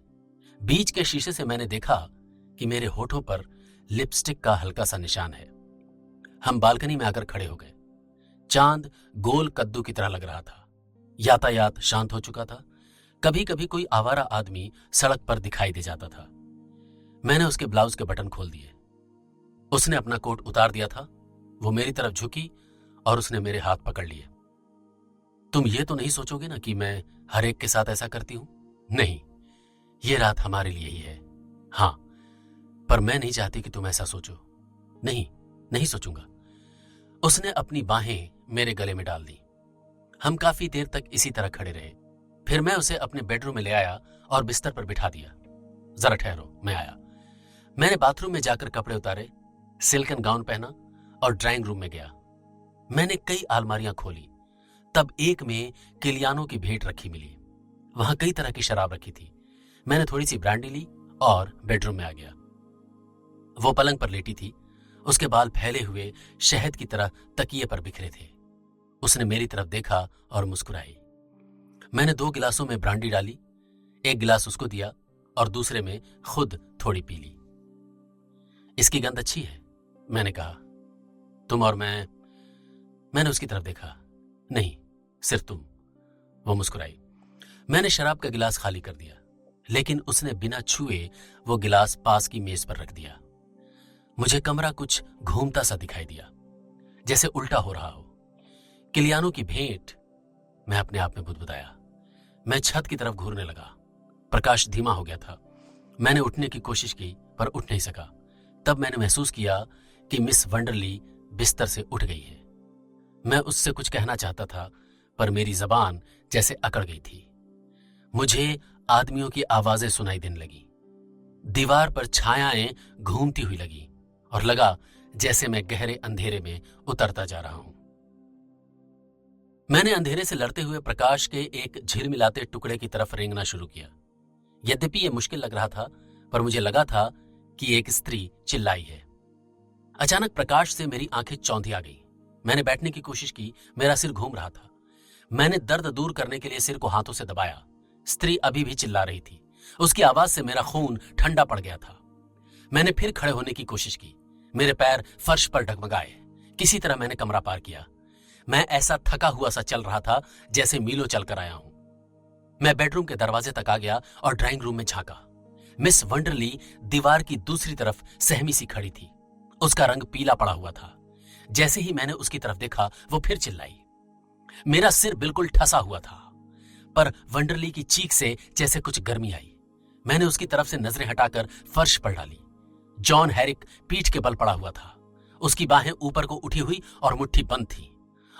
बीच के शीशे से मैंने देखा कि मेरे होठों पर लिपस्टिक का हल्का सा निशान है। हम बालकनी में आकर खड़े हो गए। चांद गोल कद्दू की तरह लग रहा था। यातायात शांत हो चुका था। कभी कभी कोई आवारा आदमी सड़क पर दिखाई दे जाता था। मैंने उसके ब्लाउज के बटन खोल दिए। उसने अपना कोट उतार दिया था। वो मेरी तरफ झुकी और उसने मेरे हाथ पकड़ लिए। तुम ये तो नहीं सोचोगे ना कि मैं हर एक के साथ ऐसा करती हूं? नहीं, ये रात हमारे लिए ही है। हां, पर मैं नहीं चाहती कि तुम ऐसा सोचो। नहीं, नहीं सोचूंगा। उसने अपनी बाहें मेरे गले में डाल दी। हम काफी देर तक इसी तरह खड़े रहे। फिर मैं उसे अपने बेडरूम में ले आया और बिस्तर पर बिठा दिया। जरा ठहरो, मैं आया। मैंने बाथरूम में जाकर कपड़े उतारे, सिल्कन गाउन पहना और ड्राइंग रूम में गया। मैंने कई अलमारियां खोली। तब एक में किलियानो की भेंट रखी मिली। वहां कई तरह की शराब रखी थी। मैंने थोड़ी सी ब्रांडी ली और बेडरूम में आ गया। वो पलंग पर लेटी थी। उसके बाल फैले हुए शहद की तरह तकिए पर बिखरे थे। उसने मेरी तरफ देखा और मुस्कुराई। मैंने 2 गिलासों में ब्रांडी डाली। एक गिलास उसको दिया और दूसरे में खुद थोड़ी पी ली। इसकी गंध अच्छी है, मैंने कहा। तुम और मैंने उसकी तरफ देखा। नहीं, सिर्फ तुम, वो मुस्कुराई। मैंने शराब का गिलास खाली कर दिया, लेकिन उसने बिना छुए वो गिलास पास की मेज पर रख दिया। मुझे कमरा कुछ घूमता सा दिखाई दिया, जैसे उल्टा हो रहा हो। किलियानो की भेंट, मैं अपने आप में बुदबुदाया। मैं छत की तरफ घूरने लगा। प्रकाश धीमा हो गया था। मैंने उठने की कोशिश की, पर उठ नहीं सका। तब मैंने महसूस किया कि मिस वंडरली बिस्तर से उठ गई है। मैं उससे कुछ कहना चाहता था, पर मेरी जबान जैसे अकड़ गई थी। मुझे आदमियों की आवाजें सुनाई देने लगी। दीवार पर छायाएं घूमती हुई लगी और लगा जैसे मैं गहरे अंधेरे में उतरता जा रहा हूं। मैंने अंधेरे से लड़ते हुए प्रकाश के एक झिलमिलाते टुकड़े की तरफ रेंगना शुरू किया। यद्यपि यह मुश्किल लग रहा था, पर मुझे लगा था कि एक स्त्री चिल्लाई है। अचानक प्रकाश से मेरी आंखें चौंधी आ गई। मैंने बैठने की कोशिश की, मेरा सिर घूम रहा था। मैंने दर्द दूर करने के लिए सिर को हाथों से दबाया। स्त्री अभी भी चिल्ला रही थी। उसकी आवाज से मेरा खून ठंडा पड़ गया था। मैंने फिर खड़े होने की कोशिश की। मेरे पैर फर्श पर डगमगाए। किसी तरह मैंने कमरा पार किया। मैं ऐसा थका हुआ सा चल रहा था जैसे मीलों चलकर आया हूं। मैं बेडरूम के दरवाजे तक आ गया और ड्राइंग रूम में झांका। मिस वंडरली दीवार की दूसरी तरफ सहमी सी खड़ी थी। उसका रंग पीला पड़ा हुआ था। जैसे ही मैंने उसकी तरफ देखा, वो फिर चिल्लाई। मेरा सिर बिल्कुल ठसा हुआ था, पर वंडरली की चीख से जैसे कुछ गर्मी आई। मैंने उसकी तरफ से नजरें हटाकर फर्श पर डाली। जॉन हैरिक पीठ के बल पड़ा हुआ था। उसकी बाहें ऊपर को उठी हुई और मुट्ठी बंद थी।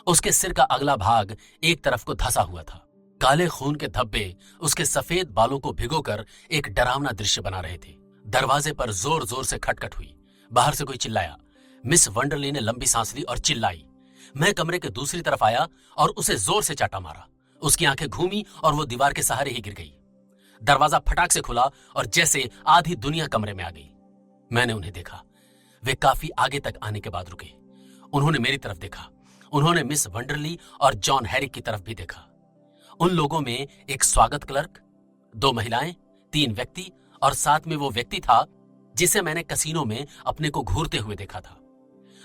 उसके सिर का अगला भाग एक तरफ को धंसा हुआ था। काले खून के धब्बे उसके सफेद बालों को भिगोकर एक डरावना दृश्य बना रहे थे। दरवाजे पर जोर जोर से खटखट हुई। बाहर से कोई चिल्लाया। मिस वंडरली ने लंबी सांस ली और चिल्लाई। मैं कमरे के दूसरी तरफ आया और उसे जोर से चाटा मारा। उसकी आंखें घूमी और वो दीवार के सहारे ही गिर गई। दरवाजा फटाक से खुला और जैसे आधी दुनिया कमरे में आ गई। मैंने उन्हें देखा। वे काफी आगे तक आने के बाद रुके। उन्होंने मेरी तरफ देखा। उन्होंने मिस वंडरली और जॉन हैरिक की तरफ भी देखा। उन लोगों में एक स्वागत क्लर्क, 2 महिलाएं, 3 व्यक्ति और साथ में वो व्यक्ति था जिसे मैंने कसीनो में अपने को घूरते हुए देखा था।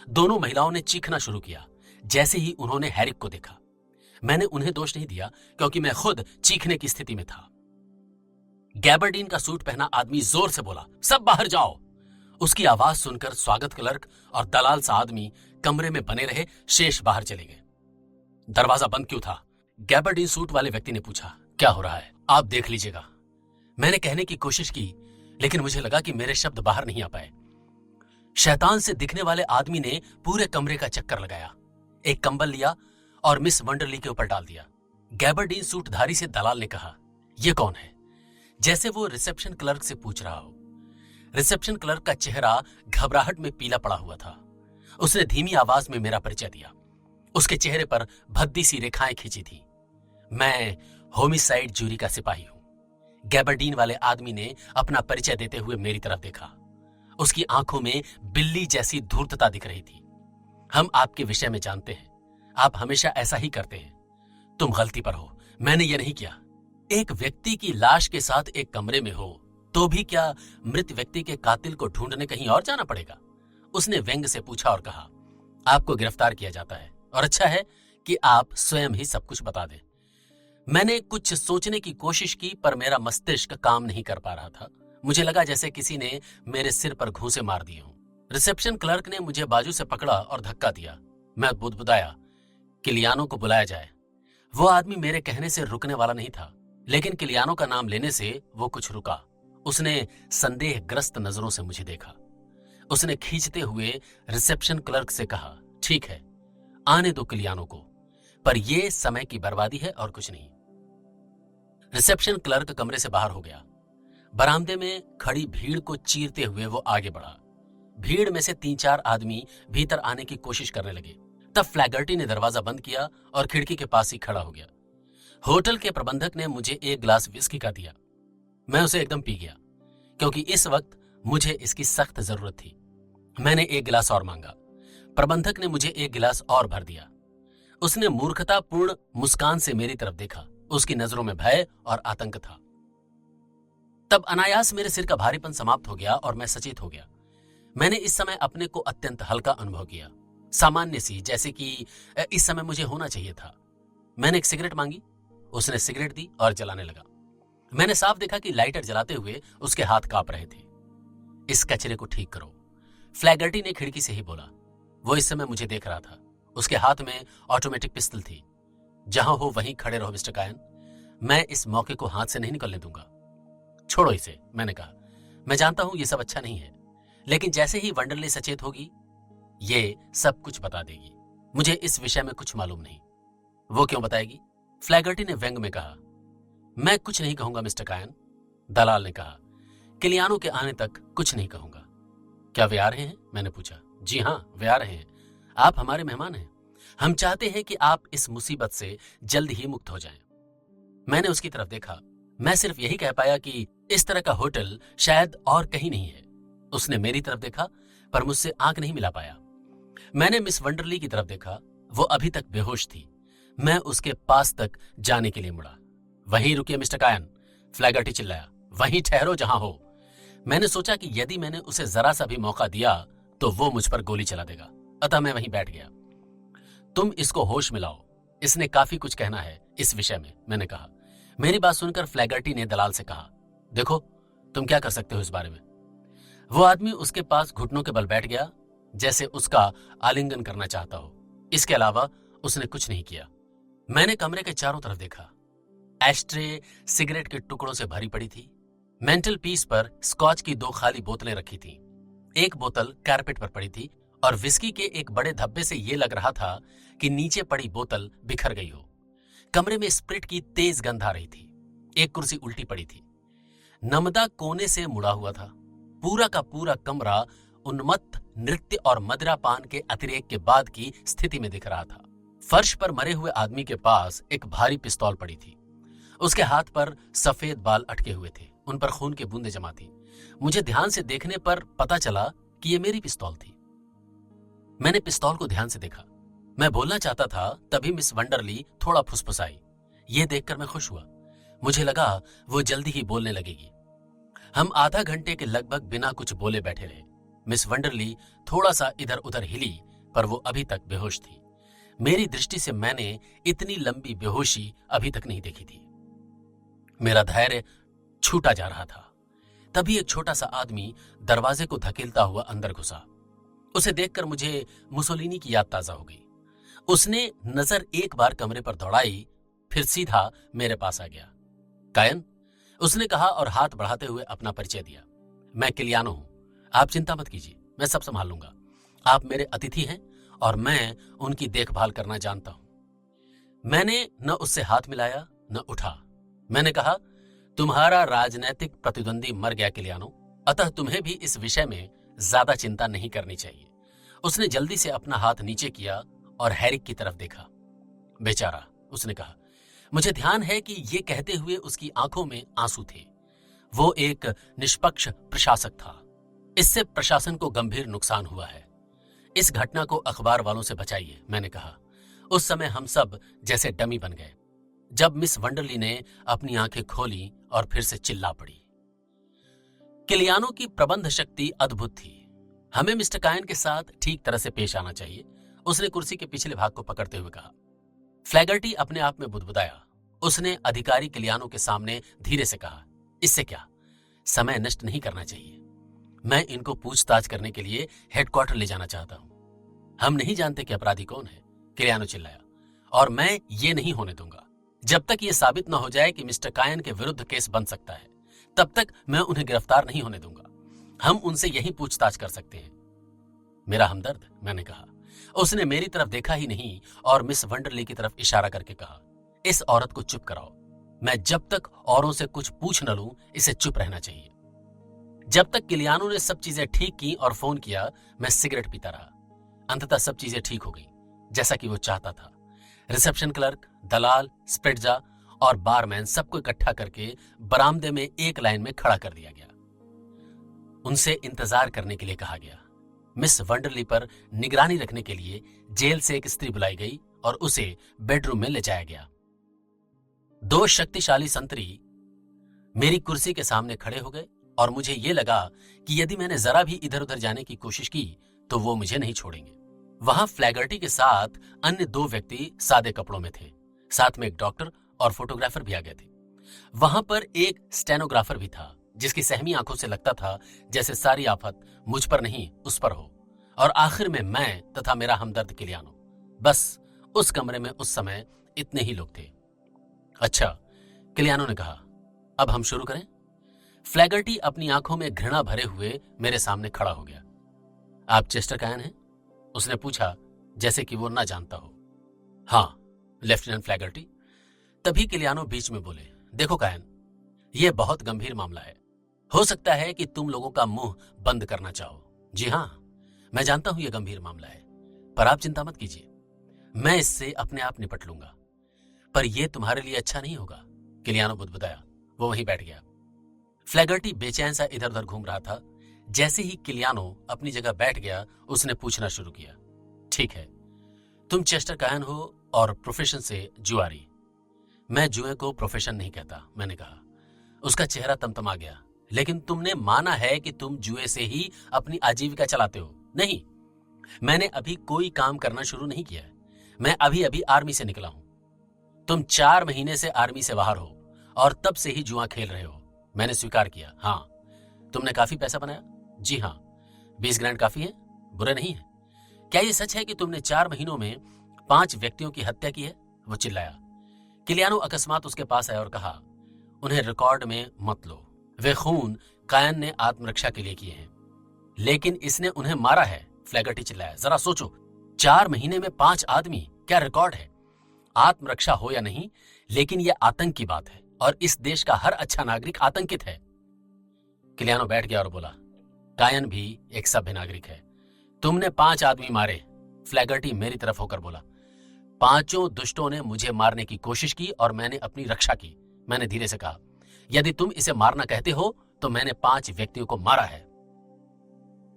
दोनों महिलाओं ने चीखना शुरू किया जैसे ही उन्होंने हैरिक को देखा। मैंने उन्हें दोष नहीं दिया, क्योंकि मैं खुद चीखने की स्थिति में था। गैबर्डीन का सूट पहना आदमी जोर से बोला, सब बाहर जाओ। उसकी आवाज सुनकर स्वागत क्लर्क और दलाल सा आदमी कमरे में बने रहे, शेष बाहर चले गए। दरवाजा बंद क्यों था? गैबर्डीन सूट वाले व्यक्ति ने पूछा। क्या हो रहा है? आप देख लीजिएगा। मैंने कहने की कोशिश की, लेकिन मुझे लगा कि मेरे शब्द बाहर नहीं आ पाए। शैतान से दिखने वाले आदमी ने पूरे कमरे का चक्कर लगाया, एक कंबल लिया और मिस वंडरली के ऊपर डाल दिया। गैबर्डीन सूटधारी से दलाल ने कहा, यह कौन है? जैसे वो रिसेप्शन क्लर्क से पूछ रहा हो। रिसेप्शन क्लर्क का चेहरा घबराहट में पीला पड़ा हुआ था। उसने धीमी आवाज में मेरा परिचय दिया। उसके चेहरे पर भद्दी सी रेखाएं खींची थी। मैं होमिसाइड जूरी का सिपाही हूं। गैबर्डीन वाले आदमी ने अपना परिचय देते हुए मेरी तरफ देखा। उसकी आंखों में बिल्ली जैसी धूर्तता दिख रही थी। हम आपके विषय में जानते हैं, आप हमेशा ऐसा ही करते हैं। तुम गलती पर हो, मैंने यह नहीं किया। एक व्यक्ति की लाश के साथ एक कमरे में हो तो भी क्या मृत व्यक्ति के कातिल को ढूंढने कहीं और जाना पड़ेगा? उसने व्यंग से पूछा और कहा, आपको गिरफ्तार किया जाता है और अच्छा है कि आप स्वयं ही सब कुछ बता दें। मैंने कुछ सोचने की कोशिश की, पर मेरा मस्तिष्क काम नहीं कर पा रहा था। मुझे लगा जैसे किसी ने मेरे सिर पर घूंसे मार दिए हों। रिसेप्शन क्लर्क ने मुझे बाजू से पकड़ा और धक्का दिया। मैं बुदबुदाया, किलियानो को बुलाया जाए। वो आदमी मेरे कहने से रुकने वाला नहीं था, लेकिन किलियानो का नाम लेने से वो कुछ रुका। उसने संदेहग्रस्त नजरों से मुझे देखा। उसने खींचते हुए रिसेप्शन क्लर्क से कहा, ठीक है, आने दो किलियानो को, पर यह समय की बर्बादी है और कुछ नहीं। रिसेप्शन क्लर्क कमरे से बाहर हो गया। बरामदे में खड़ी भीड़ को चीरते हुए वो आगे बढ़ा। भीड़ में से 3-4 आदमी भीतर आने की कोशिश करने लगे। तब फ्लैगर्टी ने दरवाजा बंद किया और खिड़की के पास ही खड़ा हो गया। होटल के प्रबंधक ने मुझे एक गिलास विस्की का दिया। मैं उसे एकदम पी गया, क्योंकि इस वक्त मुझे इसकी सख्त जरूरत थी। मैंने एक गिलास और मांगा। प्रबंधक ने मुझे एक गिलास और भर दिया। उसने मूर्खतापूर्ण मुस्कान से मेरी तरफ देखा। उसकी नजरों में भय और आतंक था। तब अनायास मेरे सिर का भारीपन समाप्त हो गया और मैं सचेत हो गया। मैंने इस समय अपने को अत्यंत हल्का अनुभव किया, सामान्य सी, जैसे कि इस समय मुझे होना चाहिए था। मैंने एक सिगरेट मांगी, उसने सिगरेट दी और जलाने लगा। मैंने साफ देखा कि लाइटर जलाते हुए उसके हाथ कांप रहे थे। इस कचरे को ठीक करो, फ्लैगर्टी ने खिड़की से ही बोला। वो इस समय मुझे देख रहा था। उसके हाथ में ऑटोमेटिक पिस्तौल थी। जहां हो वहीं खड़े रहो मिस्टर कायन, मैं इस मौके को हाथ से नहीं निकलने दूंगा। छोड़ो इसे, मैंने कहा। मैं जानता हूं ये सब अच्छा नहीं है, लेकिन जैसे ही वंडरले सचेत होगी ये सब कुछ बता देगी। मुझे इस विषय में कुछ मालूम नहीं। वो क्यों बताएगी? फ्लैगर्टी ने व्यंग में कहा। मैं कुछ नहीं कहूंगा मिस्टर कायन, दलाल ने कहा। किलियानो के आने तक कुछ नहीं कहूंगा। क्या वे आ रहे हैं? मैंने पूछा। जी हां, वे आ रहे हैं। आप हमारे मेहमान हैं। हम चाहते हैं कि आप इस मुसीबत से जल्द ही मुक्त हो जाएं। मैंने उसकी तरफ देखा। मैं सिर्फ यही कह पाया कि इस तरह का होटल शायद और कहीं नहीं है। उसने मेरी तरफ देखा पर मुझसे आंख नहीं मिला पाया। मैंने मिस वंडरली की तरफ देखा। वो अभी तक बेहोश थी। मैं उसके पास तक जाने के लिए मुड़ा। वहीं रुकिए मिस्टर कायन, फ्लैगर्टी चिल्लाया। वहीं ठहरो जहां हो। मैंने सोचा कि यदि मैंने उसे जरा सा भी मौका दिया तो वो मुझ पर गोली चला देगा, अतः मैं वहीं बैठ गया। तुम इसको होश में लाओ, इसने काफी कुछ कहना है इस विषय में, मैंने कहा। मेरी बात सुनकर फ्लैगर्टी ने दलाल से कहा, देखो तुम क्या कर सकते हो इस बारे में। वो आदमी उसके पास घुटनों के बल बैठ गया, जैसे उसका आलिंगन करना चाहता हो। इसके अलावा उसने कुछ नहीं किया। मैंने कमरे के चारों तरफ देखा। एस्ट्रे सिगरेट के टुकड़ों से भरी पड़ी थी। मेंटल पीस पर स्कॉच की 2 खाली बोतलें रखी थीं। एक बोतल कारपेट पर पड़ी थी और विस्की के एक बड़े धब्बे से यह लग रहा था कि नीचे पड़ी बोतल बिखर गई हो। कमरे में स्प्रिट की तेज गंध आ रही थी। एक कुर्सी उल्टी पड़ी थी। नमदा कोने से मुड़ा हुआ था। पूरा का पूरा कमरा उन्मत्त नृत्य और मदिरापान के अतिरेक के बाद की स्थिति में दिख रहा था। फर्श पर मरे हुए आदमी के पास एक भारी पिस्तौल पड़ी थी। उसके हाथ पर सफेद बाल अटके हुए थे, उन पर खून की बूंदें जमा थी। मुझे ध्यान से देखने पर पता चला कि यह मेरी पिस्तौल थी। मैंने पिस्तौल को ध्यान से देखा। मैं बोलना चाहता था, तभी मिस वंडरली थोड़ा फुसफुसाई। यह देखकर मैं खुश हुआ। मुझे लगा वो जल्दी ही बोलने लगेगी। हम आधा घंटे के लगभग बिना कुछ बोले बैठे रहे। मिस वंडरली थोड़ा सा इधर उधर हिली, पर वो अभी तक बेहोश थी। मेरी दृष्टि से मैंने इतनी लंबी बेहोशी अभी तक नहीं देखी थी। मेरा धैर्य छूटा जा रहा था। तभी एक छोटा सा आदमी दरवाजे को धकेलता हुआ अंदर घुसा। उसे देखकर मुझे मुसोलिनी की याद ताजा हो गई। उसने नजर एक बार कमरे पर दौड़ाई, फिर सीधा मेरे पास आ गया। कायन, उसने कहा और हाथ बढ़ाते हुए अपना परिचय दिया। मैं किलियानो हूं। आप चिंता मत कीजिए, मैं सब संभाल लूंगा। आप मेरे अतिथि हैं और मैं उनकी देखभाल करना जानता हूं। मैंने न उससे हाथ मिलाया न उठा। मैंने कहा, तुम्हारा राजनैतिक प्रतिद्वंदी मर गया किलियानो, अतः तुम्हें भी इस विषय में ज्यादा चिंता नहीं करनी चाहिए। उसने जल्दी से अपना हाथ नीचे किया और हैरिक की तरफ देखा। बेचारा, उसने कहा। मुझे ध्यान है कि ये कहते हुए उसकी आंखों में आंसू थे। वो एक निष्पक्ष प्रशासक था। इससे प्रशासन को गंभीर नुकसान हुआ है। इस घटना को अखबार वालों से बचाइए, मैंने कहा। उस समय हम सब जैसे डमी बन गए जब मिस वंडरली ने अपनी आंखें खोली और फिर से चिल्ला पड़ी। किलियानो की प्रबंध शक्ति अद्भुत थी। हमें मिस्टर कायन के साथ ठीक तरह से पेश आना चाहिए, उसने कुर्सी के पिछले भाग को पकड़ते हुए कहा। फ्लैगर्टी अपने आप में बुदबुदाया। उसने अधिकारी किलियानो के सामने धीरे से कहा, इससे क्या, समय नष्ट नहीं करना चाहिए। मैं इनको पूछताछ करने के लिए हेडक्वार्टर ले जाना चाहता हूं। हम नहीं जानते कि अपराधी कौन है, किलियानो चिल्लाया, और मैं ये नहीं होने दूंगा। जब तक ये साबित न हो जाए कि मिस्टर कायन के विरुद्ध केस बन सकता है, तब तक मैं उन्हें गिरफ्तार नहीं होने दूंगा। हम उनसे यही पूछताछ कर सकते हैं। मेरा हमदर्द, मैंने कहा। उसने मेरी तरफ देखा ही नहीं और मिस वंडरली की तरफ इशारा करके कहा, इस औरत को चुप कराओ। मैं जब तक औरों से कुछ पूछ न लूं, इसे चुप रहना चाहिए। जब तक किलियानो ने सब चीजें ठीक की और फोन किया, मैं सिगरेट पीता रहा। अंततः सब चीजें ठीक हो गई, जैसा कि वो चाहता था। रिसेप्शन क्लर्क, दलाल, स्प्रिट्जा और बारमैन सबको इकट्ठा करके बरामदे में एक लाइन में खड़ा कर दिया गया। उनसे इंतजार करने के लिए कहा गया। मिस वंडरली पर निगरानी रखने के लिए जेल से एक स्त्री बुलाई गई और उसे बेडरूम में ले जाया गया। 2 शक्तिशाली संतरी मेरी कुर्सी के सामने खड़े हो गए और मुझे ये लगा कि यदि मैंने जरा भी इधर उधर जाने की कोशिश की तो वो मुझे नहीं छोड़ेंगे। वहां फ्लैगर्टी के साथ अन्य 2 व्यक्ति सादे कपड़ों में थे। साथ में एक डॉक्टर और फोटोग्राफर भी आ गए थे। वहां पर एक स्टेनोग्राफर भी था जिसकी सहमी आंखों से लगता था जैसे सारी आफत मुझ पर नहीं उस पर हो। और आखिर में मैं तथा मेरा हमदर्द किलियानो। बस उस कमरे में उस समय इतने ही लोग थे। अच्छा, किलियानो ने कहा, अब हम शुरू करें? फ्लैगर्टी अपनी आंखों में घृणा भरे हुए मेरे सामने खड़ा हो गया। आप चेस्टर कायन हैं? उसने पूछा जैसे कि वो ना जानता हो। हाँ, लेफ्टिनेंट फ्लैगर्टी। तभी किलियानो बीच में बोले, देखो कायन, यह बहुत गंभीर मामला है। हो सकता है कि तुम लोगों का मुंह बंद करना चाहो। जी हां, मैं जानता हूं यह गंभीर मामला है, पर आप चिंता मत कीजिए, मैं इससे अपने आप निपट लूंगा। पर यह तुम्हारे लिए अच्छा नहीं होगा, किलियानो बुदबुदाया। वो वहीं बैठ गया। फ्लैगर्टी बेचैन सा इधर उधर घूम रहा था। जैसे ही किलियानो अपनी जगह बैठ गया, उसने पूछना शुरू किया, ठीक है, तुम चेस्टर कायन हो और प्रोफेशन से जुआरी। मैं जुए को प्रोफेशन नहीं कहता, मैंने कहा। उसका चेहरा तमतमा गया। लेकिन तुमने माना है कि तुम जुए से ही अपनी आजीविका चलाते हो। नहीं, मैंने अभी कोई काम करना शुरू नहीं किया है। मैं अभी अभी आर्मी से निकला हूं। तुम 4 महीने से आर्मी से बाहर हो और तब से ही जुआ खेल रहे हो। मैंने स्वीकार किया। हाँ, तुमने काफी पैसा बनाया? जी हाँ, 20 ग्रैंड काफी है, बुरे नहीं है। क्या यह सच है कि तुमने 4 महीनों में 5 व्यक्तियों की हत्या की है? वो चिल्लाया। किलियानो अकस्मात उसके पास आया और कहा, उन्हें रिकॉर्ड में मत लो। वे खून कायन ने आत्मरक्षा के लिए किए हैं, लेकिन इसने उन्हें मारा है। फ्लैगर्टी चिल्लाया, जरा सोचो, 4 महीने में 5 आदमी, क्या रिकॉर्ड है? आत्मरक्षा हो या नहीं, लेकिन यह आतंक की बात है और इस देश का हर अच्छा नागरिक आतंकित है। किलियानो बैठ गया और बोला, कायन भी एक सभ्य नागरिक है। तुमने 5 आदमी मारे। फ्लैगर्टी मेरी तरफ होकर बोला, 5 दुष्टों ने मुझे मारने की कोशिश की और मैंने अपनी रक्षा की। मैंने धीरे से कहा, यदि तुम इसे मारना कहते हो तो मैंने 5 व्यक्तियों को मारा है।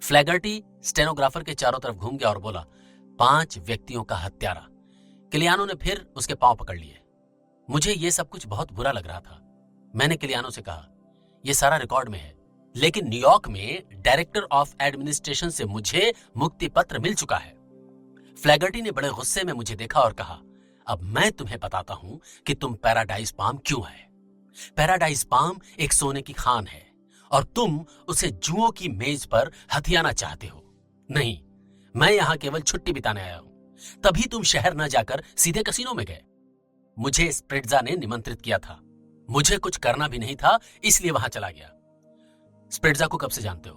फ्लैगर्टी स्टेनोग्राफर के चारों तरफ घूम गया और बोला, 5 व्यक्तियों का हत्यारा। किलियानो ने फिर उसके पांव पकड़ लिए। मुझे यह सब कुछ बहुत बुरा लग रहा था। मैंने किलियानो से कहा, यह सारा रिकॉर्ड में है, लेकिन न्यूयॉर्क में डायरेक्टर ऑफ एडमिनिस्ट्रेशन से मुझे मुक्ति पत्र मिल चुका है। फ्लैगर्टी ने बड़े गुस्से में मुझे देखा और कहा, अब मैं तुम्हें बताता हूं कि तुम पैराडाइज पाम क्यों है। पैराडाइज पाम एक सोने की खान है और तुम उसे जुओं की मेज पर हथियाना चाहते हो। नहीं, मैं यहां केवल छुट्टी बिताने आया हूं। तभी तुम शहर न जाकर सीधे कसीनो में गए। मुझे स्प्रिट्जा ने निमंत्रित किया था। मुझे कुछ करना भी नहीं था, इसलिए वहां चला गया। स्प्रिट्जा को कब से जानते हो?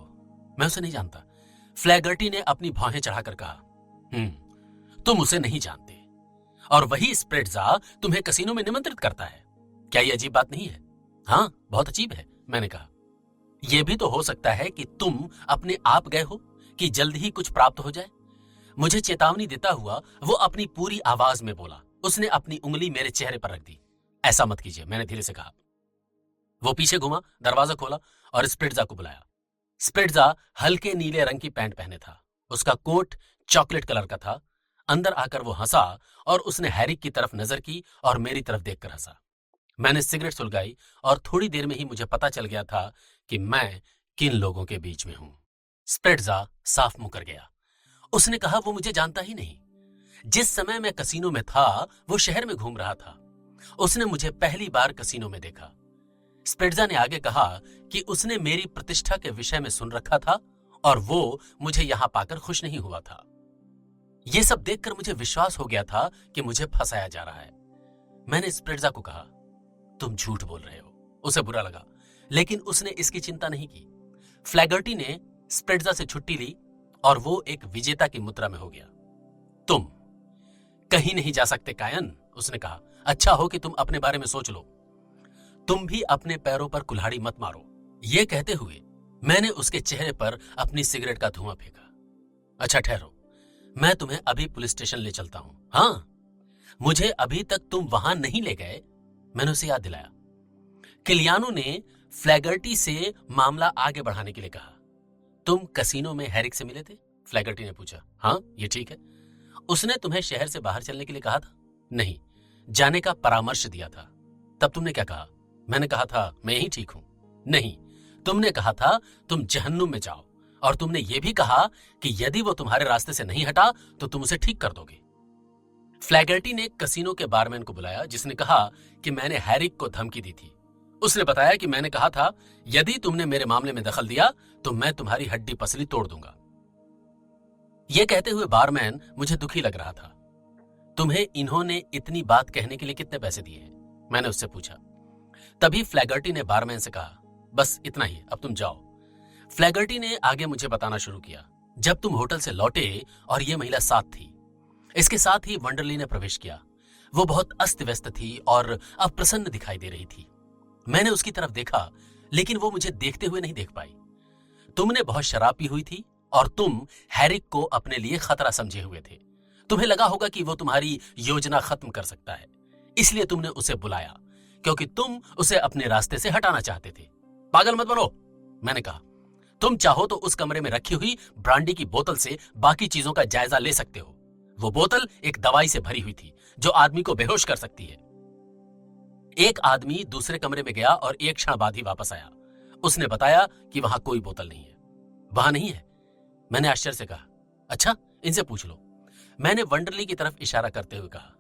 मैं उसे नहीं जानता। फ्लैगर्टी ने अपनी भौहें चढ़ाकर कहा, तुम उसे नहीं जानते और वही स्प्रिट्जा तुम्हें कसीनो में निमंत्रित करता है। क्या यह अजीब बात नहीं है? हाँ, बहुत अजीब है, मैंने कहा। यह भी तो हो सकता है कि तुम अपने आप गए हो कि जल्द ही कुछ प्राप्त हो जाए। मुझे चेतावनी देता हुआ वो अपनी पूरी आवाज में बोला। उसने अपनी उंगली मेरे चेहरे पर रख दी। ऐसा मत कीजिए, मैंने धीरे से कहा। वो पीछे घुमा, दरवाजा खोला और स्प्रिट्जा को बुलाया। स्प्रिट्जा हल्के नीले रंग की पैंट पहने था। उसका कोट चॉकलेट कलर का था। अंदर आकर वो हंसा और उसने हैरी की तरफ नजर की और मेरी तरफ देखकर हंसा। मैंने सिगरेट सुलगाई और थोड़ी देर में ही मुझे पता चल गया था कि मैं किन लोगों के बीच में हूं। स्प्रिट्जा साफ मुकर गया। उसने कहा, वो मुझे जानता ही नहीं। जिस समय मैं कसीनो में था वो शहर में घूम रहा था। उसने मुझे पहली बार कसीनो में देखा। स्प्रिट्जा ने आगे कहा कि उसने मेरी प्रतिष्ठा के विषय में सुन रखा था और वो मुझे यहां पाकर खुश नहीं हुआ था। यह सब देखकर मुझे विश्वास हो गया था कि मुझे फंसाया जा रहा है। मैंने स्प्रिट्जा को कहा, तुम झूठ बोल रहे हो। उसे बुरा लगा, लेकिन उसने इसकी चिंता नहीं की। फ्लैगर्टी ने स्प्रिट्जा से छुट्टी ली और वो एक विजेता की मुद्रा में हो गया। तुम कहीं नहीं जा सकते कायन, उसने कहा। अच्छा हो कि तुम अपने बारे में सोच लो। तुम भी अपने पैरों पर कुल्हाड़ी मत मारो। यह कहते हुए मैंने उसके चेहरे पर अपनी सिगरेट का धुआं फेंका। अच्छा ठहरो, मैं तुम्हें अभी पुलिस स्टेशन ले चलता हूं। हाँ, मुझे अभी तक तुम वहां नहीं ले गए, मैंने उसे याद दिलाया। किलियानो ने फ्लैगर्टी से मामला आगे बढ़ाने के लिए कहा, तुम कसीनो में हैरिक से मिले थे? फ्लैगर्टी ने पूछा। हाँ, ये ठीक है। उसने तुम्हें शहर से बाहर चलने के लिए कहा था? नहीं, जाने का परामर्श दिया था। तब तुमने क्या कहा? मैंने कहा था मैं ही ठीक हूं। नहीं, तुमने कहा था तुम जहन्नुम में जाओ, और तुमने यह भी कहा कि यदि वो तुम्हारे रास्ते से नहीं हटा तो तुम उसे ठीक कर दोगे। फ्लैगर्टी ने कसिनो के बारमैन को बुलाया, जिसने कहा कि मैंने हैरिक को धमकी दी थी। उसने बताया कि मैंने कहा था यदि तुमने मेरे मामले में दखल दिया तो मैं तुम्हारी हड्डी पसली तोड़ दूंगा। यह कहते हुए बारमैन मुझे दुखी लग रहा था। तुम्हें इन्होंने इतनी बात कहने के लिए कितने पैसे दिए हैं? मैंने उससे पूछा। तभी फ्लैगर्टी ने बारमैन से कहा, बस इतना ही, अब तुम जाओ। फ्लैगर्टी ने आगे मुझे बताना शुरू किया। जब तुम होटल से लौटे और यह महिला साथ थी, इसके साथ ही वंडरली ने प्रवेश किया। वो बहुत अस्त व्यस्त थी और अप्रसन्न दिखाई दे रही थी। मैंने उसकी तरफ देखा, लेकिन वो मुझे देखते हुए नहीं देख पाई। तुमने बहुत शराब पी हुई थी और तुम हैरिक को अपने लिए खतरा समझे हुए थे। तुम्हें लगा होगा कि वो तुम्हारी योजना खत्म कर सकता है, इसलिए तुमने उसे बुलाया, क्योंकि तुम उसे अपने रास्ते से हटाना चाहते थे। पागल मत बनो, मैंने कहा। तुम चाहो तो उस कमरे में रखी हुई ब्रांडी की बोतल से बाकी चीजों का जायजा ले सकते हो। वो बोतल एक दवाई से भरी हुई थी जो आदमी को बेहोश कर सकती है। एक आदमी दूसरे कमरे में गया और एक क्षण बाद ही वापस आया। उसने बताया कि वहां कोई बोतल नहीं है। वहां नहीं है? मैंने आश्चर्य से कहा। अच्छा, इनसे पूछ लो। मैंने वंडरली की तरफ इशारा करते हुए कहा।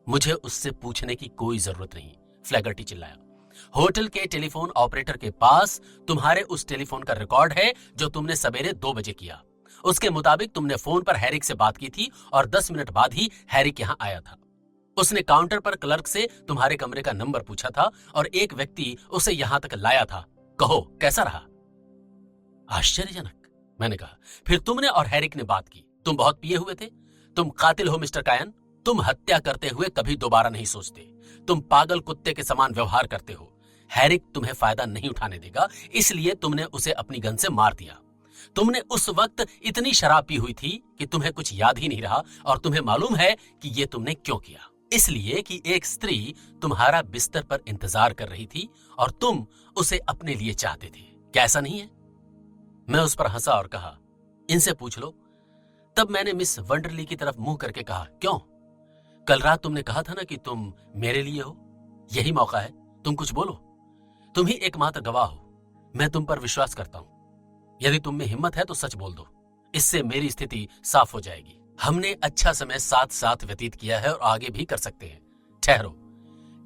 मुझे उससे पूछने की कोई जरूरत नहीं, फ्लैगर्टी चिल्लाया। होटल के टेलीफोन ऑपरेटर के पास तुम्हारे उस टेलीफोन का रिकॉर्ड है जो तुमने सवेरे 2 बजे किया। उसके मुताबिक तुमने फोन पर हैरिक से बात की थी और 10 मिनट बाद ही हैरिक यहां आया था। उसने काउंटर पर क्लर्क से तुम्हारे कमरे का नंबर पूछा था और एक व्यक्ति उसे यहां तक लाया था। कहो, कैसा रहा? आश्चर्यजनक, मैंने कहा। फिर तुमने और हैरिक ने बात की। तुम बहुत पिए हुए थे। तुम कातिल हो मिस्टर कायन। तुम हत्या करते हुए कभी दोबारा नहीं सोचते। तुम पागल कुत्ते के समान व्यवहार करते हो। हैरिक तुम्हें फायदा नहीं उठाने देगा, इसलिए तुमने उसे अपनी गन से मार दिया। तुमने उस वक्त इतनी शराब पी हुई थी कि तुम्हें कुछ याद ही नहीं रहा, और तुम्हें मालूम है कि यह तुमने क्यों किया। इसलिए कि एक स्त्री तुम्हारा बिस्तर पर इंतजार कर रही थी और तुम उसे अपने लिए चाहते थे। क्या ऐसा नहीं है? मैं उस पर हंसा और कहा, इनसे पूछ लो। तब मैंने मिस वंडरली की तरफ मुंह करके कहा, क्यों? कल रात तुमने कहा था ना कि तुम मेरे लिए हो। यही मौका है, तुम कुछ बोलो। तुम ही एकमात्र गवाह हो। मैं तुम पर विश्वास करता हूं। यदि तुम में हिम्मत है तो सच बोल दो, इससे मेरी स्थिति साफ हो जाएगी। हमने अच्छा समय साथ साथ व्यतीत किया है और आगे भी कर सकते हैं। ठहरो,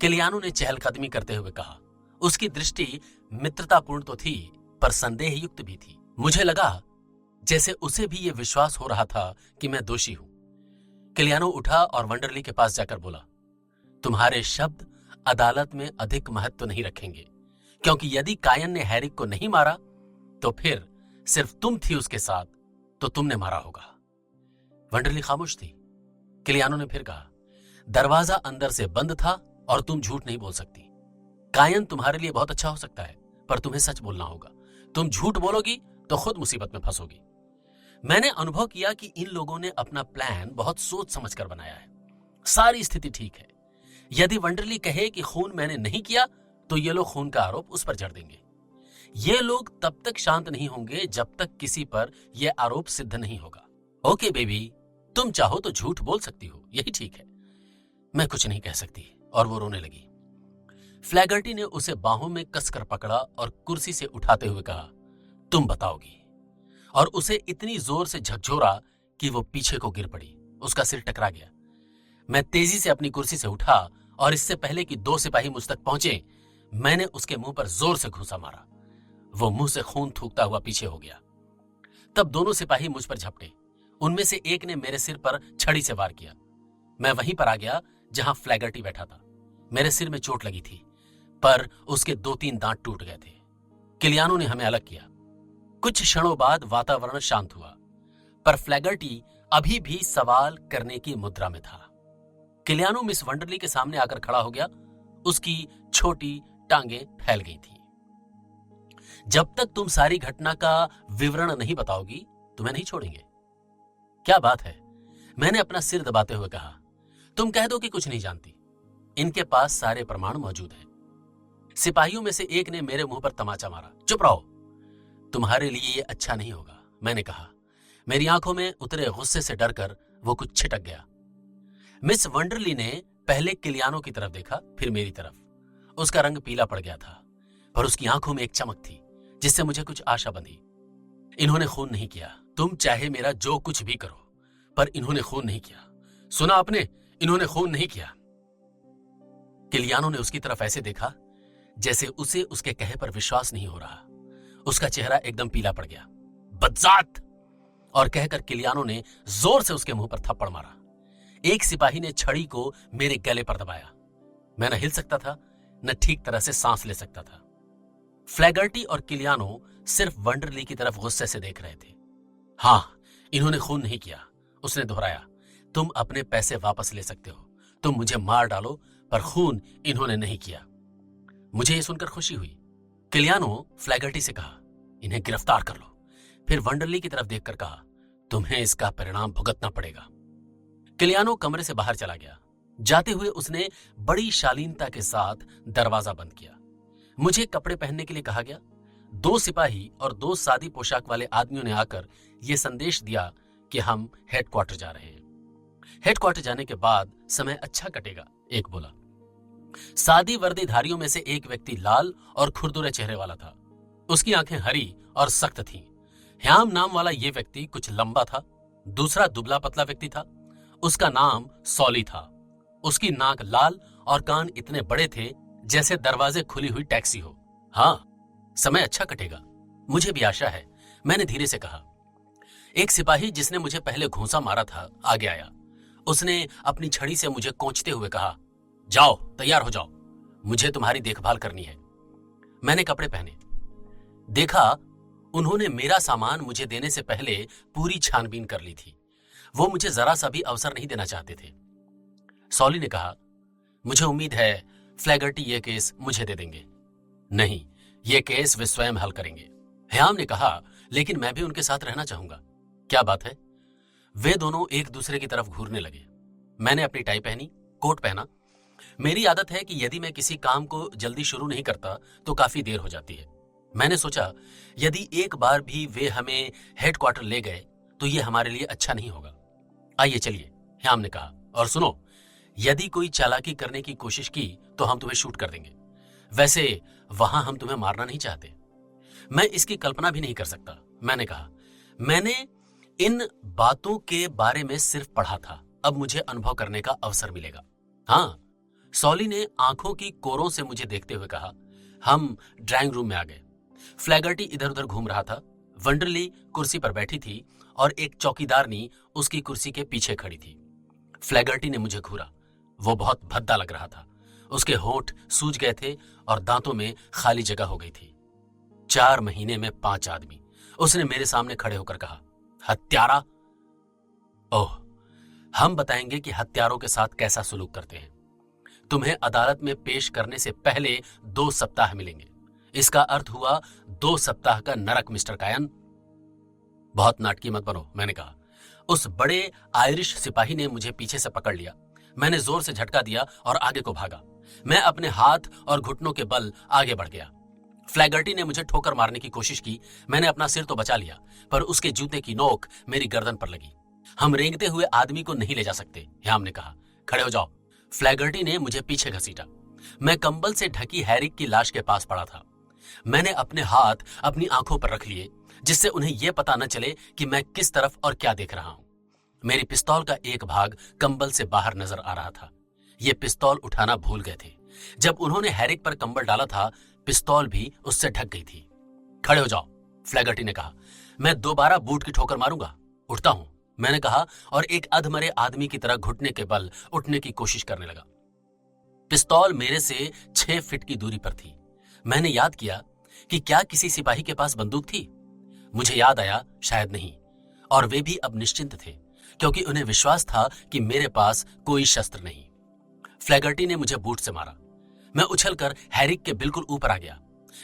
किलियानो ने चहलकदमी करते हुए कहा। उसकी दृष्टि मित्रतापूर्ण तो थी, पर संदेह युक्त भी थी। मुझे लगा जैसे उसे भी यह विश्वास हो रहा था कि मैं दोषी हूं। किलियानो उठा और वंडरली के पास जाकर बोला, तुम्हारे शब्द अदालत में अधिक महत्व नहीं रखेंगे, क्योंकि यदि कायन ने हैरिक को नहीं मारा तो फिर सिर्फ तुम थी उसके साथ, तो तुमने मारा होगा। वंडरली खामोश थी। किलियानो ने फिर कहा, दरवाजा अंदर से बंद था और तुम झूठ नहीं बोल सकती। कायन तुम्हारे लिए बहुत अच्छा हो सकता है, पर तुम्हें सच बोलना होगा। तुम झूठ बोलोगी तो खुद मुसीबत में फंसोगी। मैंने अनुभव किया कि इन लोगों ने अपना प्लान बहुत सोच समझकर बनाया है। सारी स्थिति ठीक है। यदि वंडरली कहे कि खून मैंने नहीं किया तो ये लोग खून का आरोप उस पर जड़ देंगे। ये लोग तब तक शांत नहीं होंगे जब तक किसी पर यह आरोप सिद्ध नहीं होगा। ओके बेबी, तुम चाहो तो झूठ बोल सकती हो, यही ठीक है। मैं कुछ नहीं कह सकती। और वो रोने लगी। फ्लैगर्टी ने उसे बाहों में कसकर पकड़ा और कुर्सी से उठाते हुए कहा, तुम बताओगी। और उसे इतनी जोर से झकझोरा कि वो पीछे को गिर पड़ी। उसका सिर टकरा गया। मैं तेजी से अपनी कुर्सी से उठा और इससे पहले कि 2 सिपाही मुझ तक पहुंचे, मैंने उसके मुंह पर जोर से घूंसा मारा। वो मुंह से खून थूकता हुआ पीछे हो गया। तब दोनों सिपाही मुझ पर झपटे। उनमें से एक ने मेरे सिर पर छड़ी से वार किया। मैं वहीं पर आ गया जहां फ्लैगर्टी बैठा था। मेरे सिर में चोट लगी थी, पर उसके 2-3 दांत टूट गए थे। किलियानो ने हमें अलग किया। कुछ क्षणों बाद वातावरण शांत हुआ, पर फ्लैगर्टी अभी भी सवाल करने की मुद्रा में था। किलियानो मिस वंडरली के सामने आकर खड़ा हो गया। उसकी छोटी टांगें फैल गई थी। जब तक तुम सारी घटना का विवरण नहीं बताओगी, तुम्हें नहीं छोड़ेंगे। क्या बात है? मैंने अपना सिर दबाते हुए कहा। तुम कह दो कि कुछ नहीं जानती। इनके पास सारे प्रमाण मौजूद हैं। सिपाहियों में से एक ने मेरे मुंह पर तमाचा मारा। चुप रहो, तुम्हारे लिए ये अच्छा नहीं होगा, मैंने कहा। मेरी आंखों में उतरे गुस्से से डरकर वो कुछ छिटक गया। मिस वंडरली ने पहले किलियानो की तरफ देखा, फिर मेरी तरफ। उसका रंग पीला पड़ गया था, पर उसकी आंखों में एक चमक थी जिससे मुझे कुछ आशा बंधी। इन्होंने खून नहीं किया, तुम चाहे मेरा जो कुछ भी करो, पर इन्होंने खून नहीं किया। सुना आपने, इन्होंने खून नहीं किया। किलियानो ने उसकी तरफ ऐसे देखा जैसे उसे उसके कहे पर विश्वास नहीं हो रहा। उसका चेहरा एकदम पीला पड़ गया। बदजात! और कहकर किलियानो ने जोर से उसके मुंह पर थप्पड़ मारा। एक सिपाही ने छड़ी को मेरे गले पर दबाया। मैं न हिल सकता था, न ठीक तरह से सांस ले सकता था। फ्लैगर्टी और किलियानो सिर्फ वंडरली की तरफ गुस्से से देख रहे थे। हां, इन्होंने खून नहीं किया, उसने दोहराया। तुम अपने पैसे वापस ले सकते हो, तुम मुझे मार डालो, पर खून इन्होंने नहीं किया। मुझे यह सुनकर खुशी हुई। किलियानो फ्लैगर्टी से कहा, इन्हें गिरफ्तार कर लो। फिर वंडरली की तरफ देखकर कहा, तुम्हें इसका परिणाम भुगतना पड़ेगा। किलियानो कमरे से बाहर चला गया। जाते हुए उसने बड़ी शालीनता के साथ दरवाजा बंद किया। मुझे कपड़े पहनने के लिए कहा गया। 2 सिपाही और 2 सादी पोशाक वाले आदमियों ने आकर यह संदेश दिया कि हम हेडक्वार्टर जा रहे हैं। हेडक्वार्टर जाने के बाद समय अच्छा कटेगा, एक बोला। सादी वर्दीधारियों में से एक व्यक्ति लाल और खुरदुरे चेहरे वाला था। उसकी आंखें हरी और सख्त थीं। ह्याम नाम वाला यह व्यक्ति कुछ लंबा था। दूसरा दुबला पतला व्यक्ति था, उसका नाम सॉली था। उसकी नाक लाल और कान इतने बड़े थे जैसे दरवाजे खुली हुई टैक्सी हो। हां, समय अच्छा कटेगा, मुझे भी आशा है, मैंने धीरे से कहा। एक सिपाही जिसने मुझे पहले घूंसा मारा था आगे आया। उसने अपनी छड़ी से मुझे कोंचते हुए कहा, जाओ, तैयार हो जाओ, मुझे तुम्हारी देखभाल करनी है। मैंने कपड़े पहने। देखा उन्होंने मेरा सामान मुझे देने से पहले पूरी छानबीन कर ली थी। वो मुझे जरा सा भी अवसर नहीं देना चाहते थे। सॉली ने कहा, मुझे उम्मीद है फ्लैगर्टी ये केस मुझे दे देंगे। नहीं, ये केस वे स्वयं हल करेंगे। ह्याम ने कहा, लेकिन मैं भी उनके साथ रहना चाहूंगा। क्या बात है? वे दोनों एक दूसरे की तरफ घूरने लगे। मैंने अपनी टाई पहनी, कोट पहना। मेरी आदत है कि यदि मैं किसी काम को जल्दी शुरू नहीं करता तो काफी देर हो जाती है। मैंने सोचा, यदि एक बार भी वे हमें हेडक्वार्टर ले गए तो यह हमारे लिए अच्छा नहीं होगा। आइए चलिए, ह्याम ने कहा। और सुनो, यदि कोई चालाकी करने की कोशिश की तो हम तुम्हें शूट कर देंगे। वैसे वहां हम तुम्हें मारना नहीं चाहते। मैं इसकी कल्पना भी नहीं कर सकता, मैंने कहा। मैंने इन बातों के बारे में सिर्फ पढ़ा था, अब मुझे अनुभव करने का अवसर मिलेगा। हाँ, सॉली ने आंखों की कोरों से मुझे देखते हुए कहा। हम ड्राइंग रूम में आ गए। फ्लैगर्टी इधर उधर घूम रहा था। वंडरली कुर्सी पर बैठी थी और एक चौकीदारनी उसकी कुर्सी के पीछे खड़ी थी। फ्लैगर्टी ने मुझे घूरा। वो बहुत भद्दा लग रहा था। उसके होंठ सूज गए थे और दांतों में खाली जगह हो गई थी। 4 महीने में 5 आदमी, उसने मेरे सामने खड़े होकर कहा। हत्यारा? ओह, हम बताएंगे कि हत्यारों के साथ कैसा सलूक करते हैं। तुम्हें अदालत में पेश करने से पहले 2 सप्ताह मिलेंगे। इसका अर्थ हुआ 2 सप्ताह का नरक, मिस्टर कायन। बहुत नाटकी मत बनो, मैंने कहा। उस बड़े आयरिश सिपाही ने मुझे पीछे से पकड़ लिया। मैंने जोर से झटका दिया और आगे को भागा। मैं अपने हाथ और घुटनों के बल आगे बढ़ गया। फ्लैगर्टी ने मुझे ठोकर मारने की कोशिश की। मैंने अपना सिर तो बचा लिया, पर उसके जूते की नोक मेरी गर्दन पर लगी। हम रेंगते हुए आदमी को नहीं ले जा सकते, ह्याम ने कहा। खड़े हो जाओ। फ्लैगर्टी ने मुझे पीछे घसीटा। मैं कंबल से ढकी हैरिक की लाश के पास पड़ा था। मैंने अपने हाथ अपनी आंखों पर रख लिए, जिससे उन्हें यह पता न चले कि मैं किस तरफ और क्या देख रहा हूं। मेरी पिस्तौल का एक भाग कंबल से बाहर नजर आ रहा था। ये पिस्तौल उठाना भूल गए थे। जब उन्होंने हैरिक पर कंबल डाला था, पिस्तौल भी उससे ढक गई थी। खड़े हो जाओ, फ्लैगर्टी ने कहा। मैं दोबारा बूट की ठोकर मारूंगा। उठता हूं, मैंने कहा, और एक अधमरे आदमी की तरह घुटने के बल उठने की कोशिश करने लगा। पिस्तौल मेरे से 6 फीट की दूरी पर थी। मैंने याद किया कि क्या किसी सिपाही के पास बंदूक थी। मुझे याद आया, शायद नहीं। और वे भी अब निश्चिंत थे, क्योंकि उन्हें विश्वास था कि मेरे पास कोई शस्त्र नहीं। फ्लैगर्टी ने मुझे बूट से मारा। मैं उछलकर हैरिक के बिल्कुल ऊपर आ गया।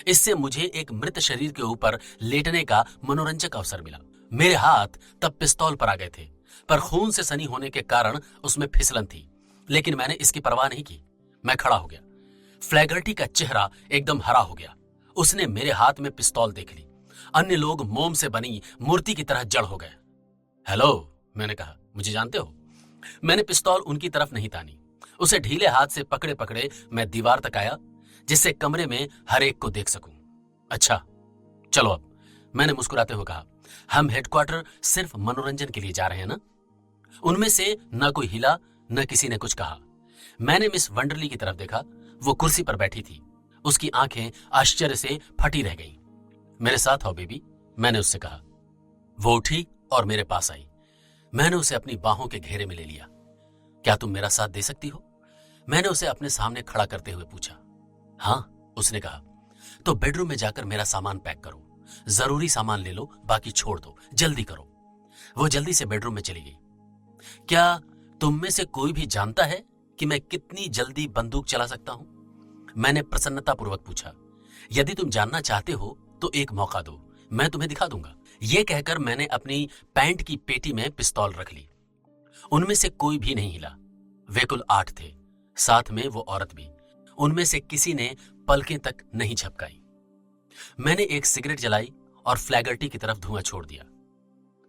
इससे मुझे एक मृत शरीर के ऊपर लेटने का मनोरंजक अवसर मिला। मेरे हाथ तब पिस्तौल पर आ गए थे, पर खून से सनी होने के कारण उसमें फिसलन थी, लेकिन मैंने इसकी परवाह नहीं की। मैं खड़ा हो गया। फ्लैगर्टी का चेहरा एकदम हरा हो गया। उसने मेरे हाथ में पिस्तौल देख ली। अन्य लोग मोम से बनी मूर्ति की तरह जड़ हो गए। हेलो, मैंने कहा, मुझे जानते हो? मैंने पिस्तौल उनकी तरफ नहीं तानी। उसे ढीले हाथ से पकड़े पकड़े मैं दीवार तक आया। जिससे कमरे में हर एक को देख सकूं। अच्छा चलो अब, मैंने मुस्कुराते हुए कहा। हम हेडक्वार्टर सिर्फ मनोरंजन के लिए जा रहे हैं ना? उनमें से न कोई हिला, न किसी ने कुछ कहा। मैंने मिस वंडरली की तरफ देखा। वो कुर्सी पर बैठी थी। उसकी आंखें आश्चर्य से फटी रह गईं। मेरे साथ आओ बेबी, मैंने उससे कहा। वो उठी और मेरे पास आई। मैंने उसे अपनी बाहों के घेरे में ले लिया। क्या तुम मेरा साथ दे सकती हो? मैंने उसे अपने सामने खड़ा करते हुए पूछा। हाँ, उसने कहा। तो बेडरूम में जाकर मेरा सामान पैक करो। जरूरी सामान ले लो, बाकी छोड़ दो, जल्दी करो। वो जल्दी से बेडरूम में चली गई। क्या तुम में से कोई भी जानता है कि मैं कितनी जल्दी बंदूक चला सकता हूं? मैंने प्रसन्नतापूर्वक पूछा। यदि तुम जानना चाहते हो तो एक मौका दो, मैं तुम्हें दिखा दूंगा। यह कहकर मैंने अपनी पैंट की पेटी में पिस्तौल रख ली। उनमें से कोई भी नहीं हिला। वे कुल 8 थे, साथ में वो औरत भी। उनमें से किसी ने पलकें तक नहीं झपकाई। मैंने एक सिगरेट जलाई और फ्लैगर्टी की तरफ धुआं छोड़ दिया।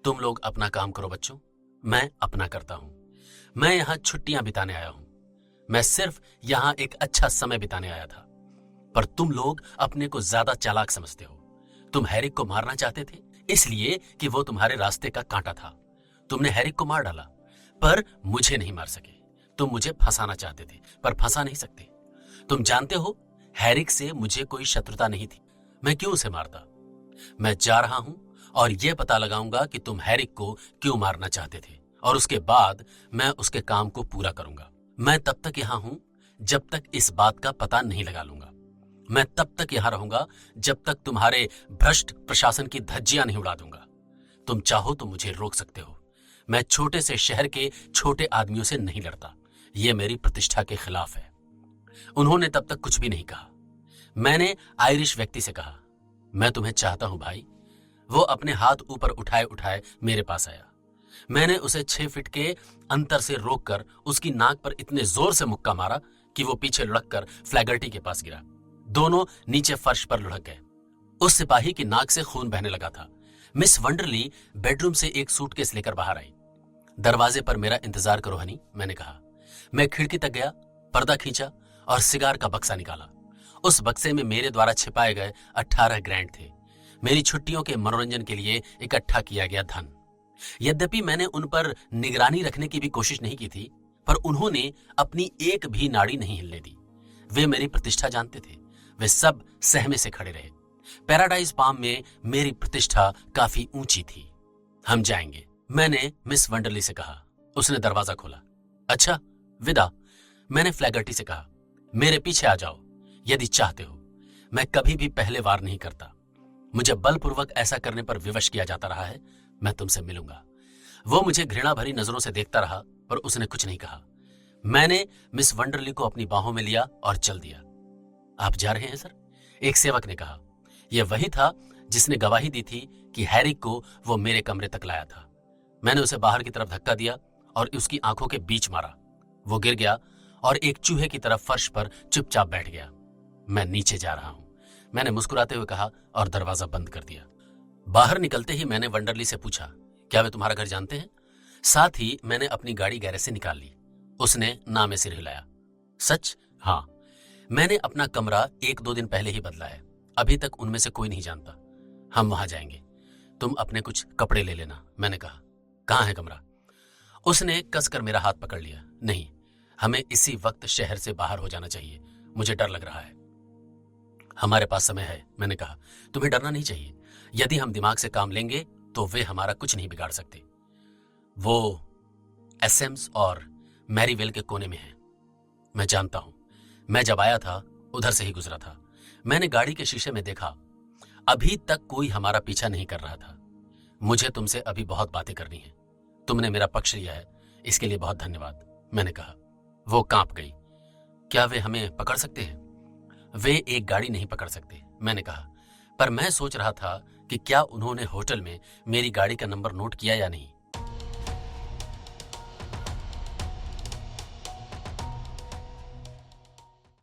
तुम लोग अपना काम करो बच्चों, मैं अपना करता हूं। मैं यहां छुट्टियां बिताने आया हूं। मैं सिर्फ यहां एक अच्छा समय बिताने आया था। पर तुम लोग अपने को ज्यादा चालाक समझते हो। तुम हैरिक को मारना चाहते थे, इसलिए कि वो तुम्हारे रास्ते का कांटा था। तुमने हैरिक को मार डाला, पर मुझे नहीं मार सके। तुम मुझे फंसाना चाहते थे, पर फंसा नहीं सकते। तुम जानते हो, हैरिक से मुझे कोई शत्रुता नहीं थी। मैं क्यों उसे मारता? मैं जा रहा हूं और यह पता लगाऊंगा कि तुम हैरिक को क्यों मारना चाहते थे, और उसके बाद मैं उसके काम को पूरा करूंगा। मैं तब तक यहां हूं जब तक इस बात का पता नहीं लगा लूंगा। मैं तब तक यहां रहूंगा जब तक तुम्हारे भ्रष्ट प्रशासन की धज्जियां नहीं उड़ा दूंगा। तुम चाहो तो मुझे रोक सकते हो। मैं छोटे से शहर के छोटे आदमियों से नहीं लड़ता। यह मेरी प्रतिष्ठा के खिलाफ है। उन्होंने तब तक कुछ भी नहीं कहा। मैंने आयरिश व्यक्ति से कहा, मैं तुम्हें चाहता हूं भाई। वो अपने हाथ ऊपर उठाए उठाए मेरे पास आया। मैंने उसे 6 फीट के अंतर से रोककर उसकी नाक पर इतने जोर से मुक्का मारा कि वो पीछे लुढ़ककर फ्लैगर्टी के पास गिरा। दोनों नीचे फर्श पर लुढ़क गए। उस सिपाही की नाक से खून बहने लगा था। मिस वंडरली बेडरूम से एक सूटकेस लेकर बाहर आई। दरवाजे पर मेरा इंतजार करो हनी, मैंने कहा। मैं खिड़की तक गया, पर्दा खींचा और सिगार का बक्सा निकाला। उस बक्से में मेरे द्वारा छिपाए गए 18 ग्रैंड थे, मेरी छुट्टियों के मनोरंजन के लिए इकट्ठा किया गया धन। यद्यपि मैंने उन पर निगरानी रखने की भी कोशिश नहीं की थी, पर उन्होंने अपनी एक भी नाड़ी नहीं हिलने दी। वे मेरी प्रतिष्ठा जानते थे। वे सब सहमे से खड़े रहे। पैराडाइज पाम में मेरी प्रतिष्ठा काफी ऊंची थी। हम जाएंगे, मैंने मिस वंडरली से कहा। उसने दरवाजा खोला। अच्छा, विदा, मैंने फ्लैगर्टी से कहा। मेरे पीछे आ जाओ यदि चाहते हो। मैं कभी भी पहले वार नहीं करता। मुझे बलपूर्वक ऐसा करने पर विवश किया जाता रहा है। मैं तुमसे मिलूंगा। वो मुझे घृणा भरी नजरों से देखता रहा, पर उसने कुछ नहीं कहा। मैंने मिस वंडरली को अपनी बाहों में लिया और चल दिया। आप जा रहे हैं सर? एक सेवक ने कहा। यह वही था जिसने गवाही दी थी कि हैरिक को वो मेरे कमरे तक लाया था। मैंने उसे बाहर की तरफ धक्का दिया और उसकी आंखों के बीच मारा। वो गिर गया और एक चूहे की तरफ फर्श पर चुपचाप बैठ गया। मैं नीचे जा रहा हूं, मैंने मुस्कुराते हुए कहा और दरवाजा बंद कर दिया। बाहर निकलते ही मैंने वंडरली से पूछा, क्या वे तुम्हारा घर जानते हैं? साथ ही मैंने अपनी गाड़ी गैरेज से निकाल ली। उसने ना में सिर हिलाया। सच? हाँ, मैंने अपना कमरा 1-2 दिन पहले ही बदला है। अभी तक उनमें से कोई नहीं जानता। हम वहां जाएंगे। तुम अपने कुछ कपड़े ले लेना, मैंने कहा। कहाँ है कमरा? उसने कसकर मेरा हाथ पकड़ लिया। नहीं, हमें इसी वक्त शहर से बाहर हो जाना चाहिए। मुझे डर लग रहा है। हमारे पास समय है, मैंने कहा। तुम्हें डरना नहीं चाहिए। यदि हम दिमाग से काम लेंगे तो वे हमारा कुछ नहीं बिगाड़ सकते। वो एसेम्स और मैरीवेल के कोने में है। मैं जानता हूं। मैं जब आया था उधर से ही गुजरा था। मैंने गाड़ी के शीशे में देखा। अभी तक कोई हमारा पीछा नहीं कर रहा था। मुझे तुमसे अभी बहुत बातें करनी है। तुमने मेरा पक्ष लिया है, इसके लिए बहुत धन्यवाद, मैंने कहा। वो कांप गई। क्या वे हमें पकड़ सकते हैं? वे एक गाड़ी नहीं पकड़ सकते, मैंने कहा। पर मैं सोच रहा था कि क्या उन्होंने होटल में मेरी गाड़ी का नंबर नोट किया या नहीं।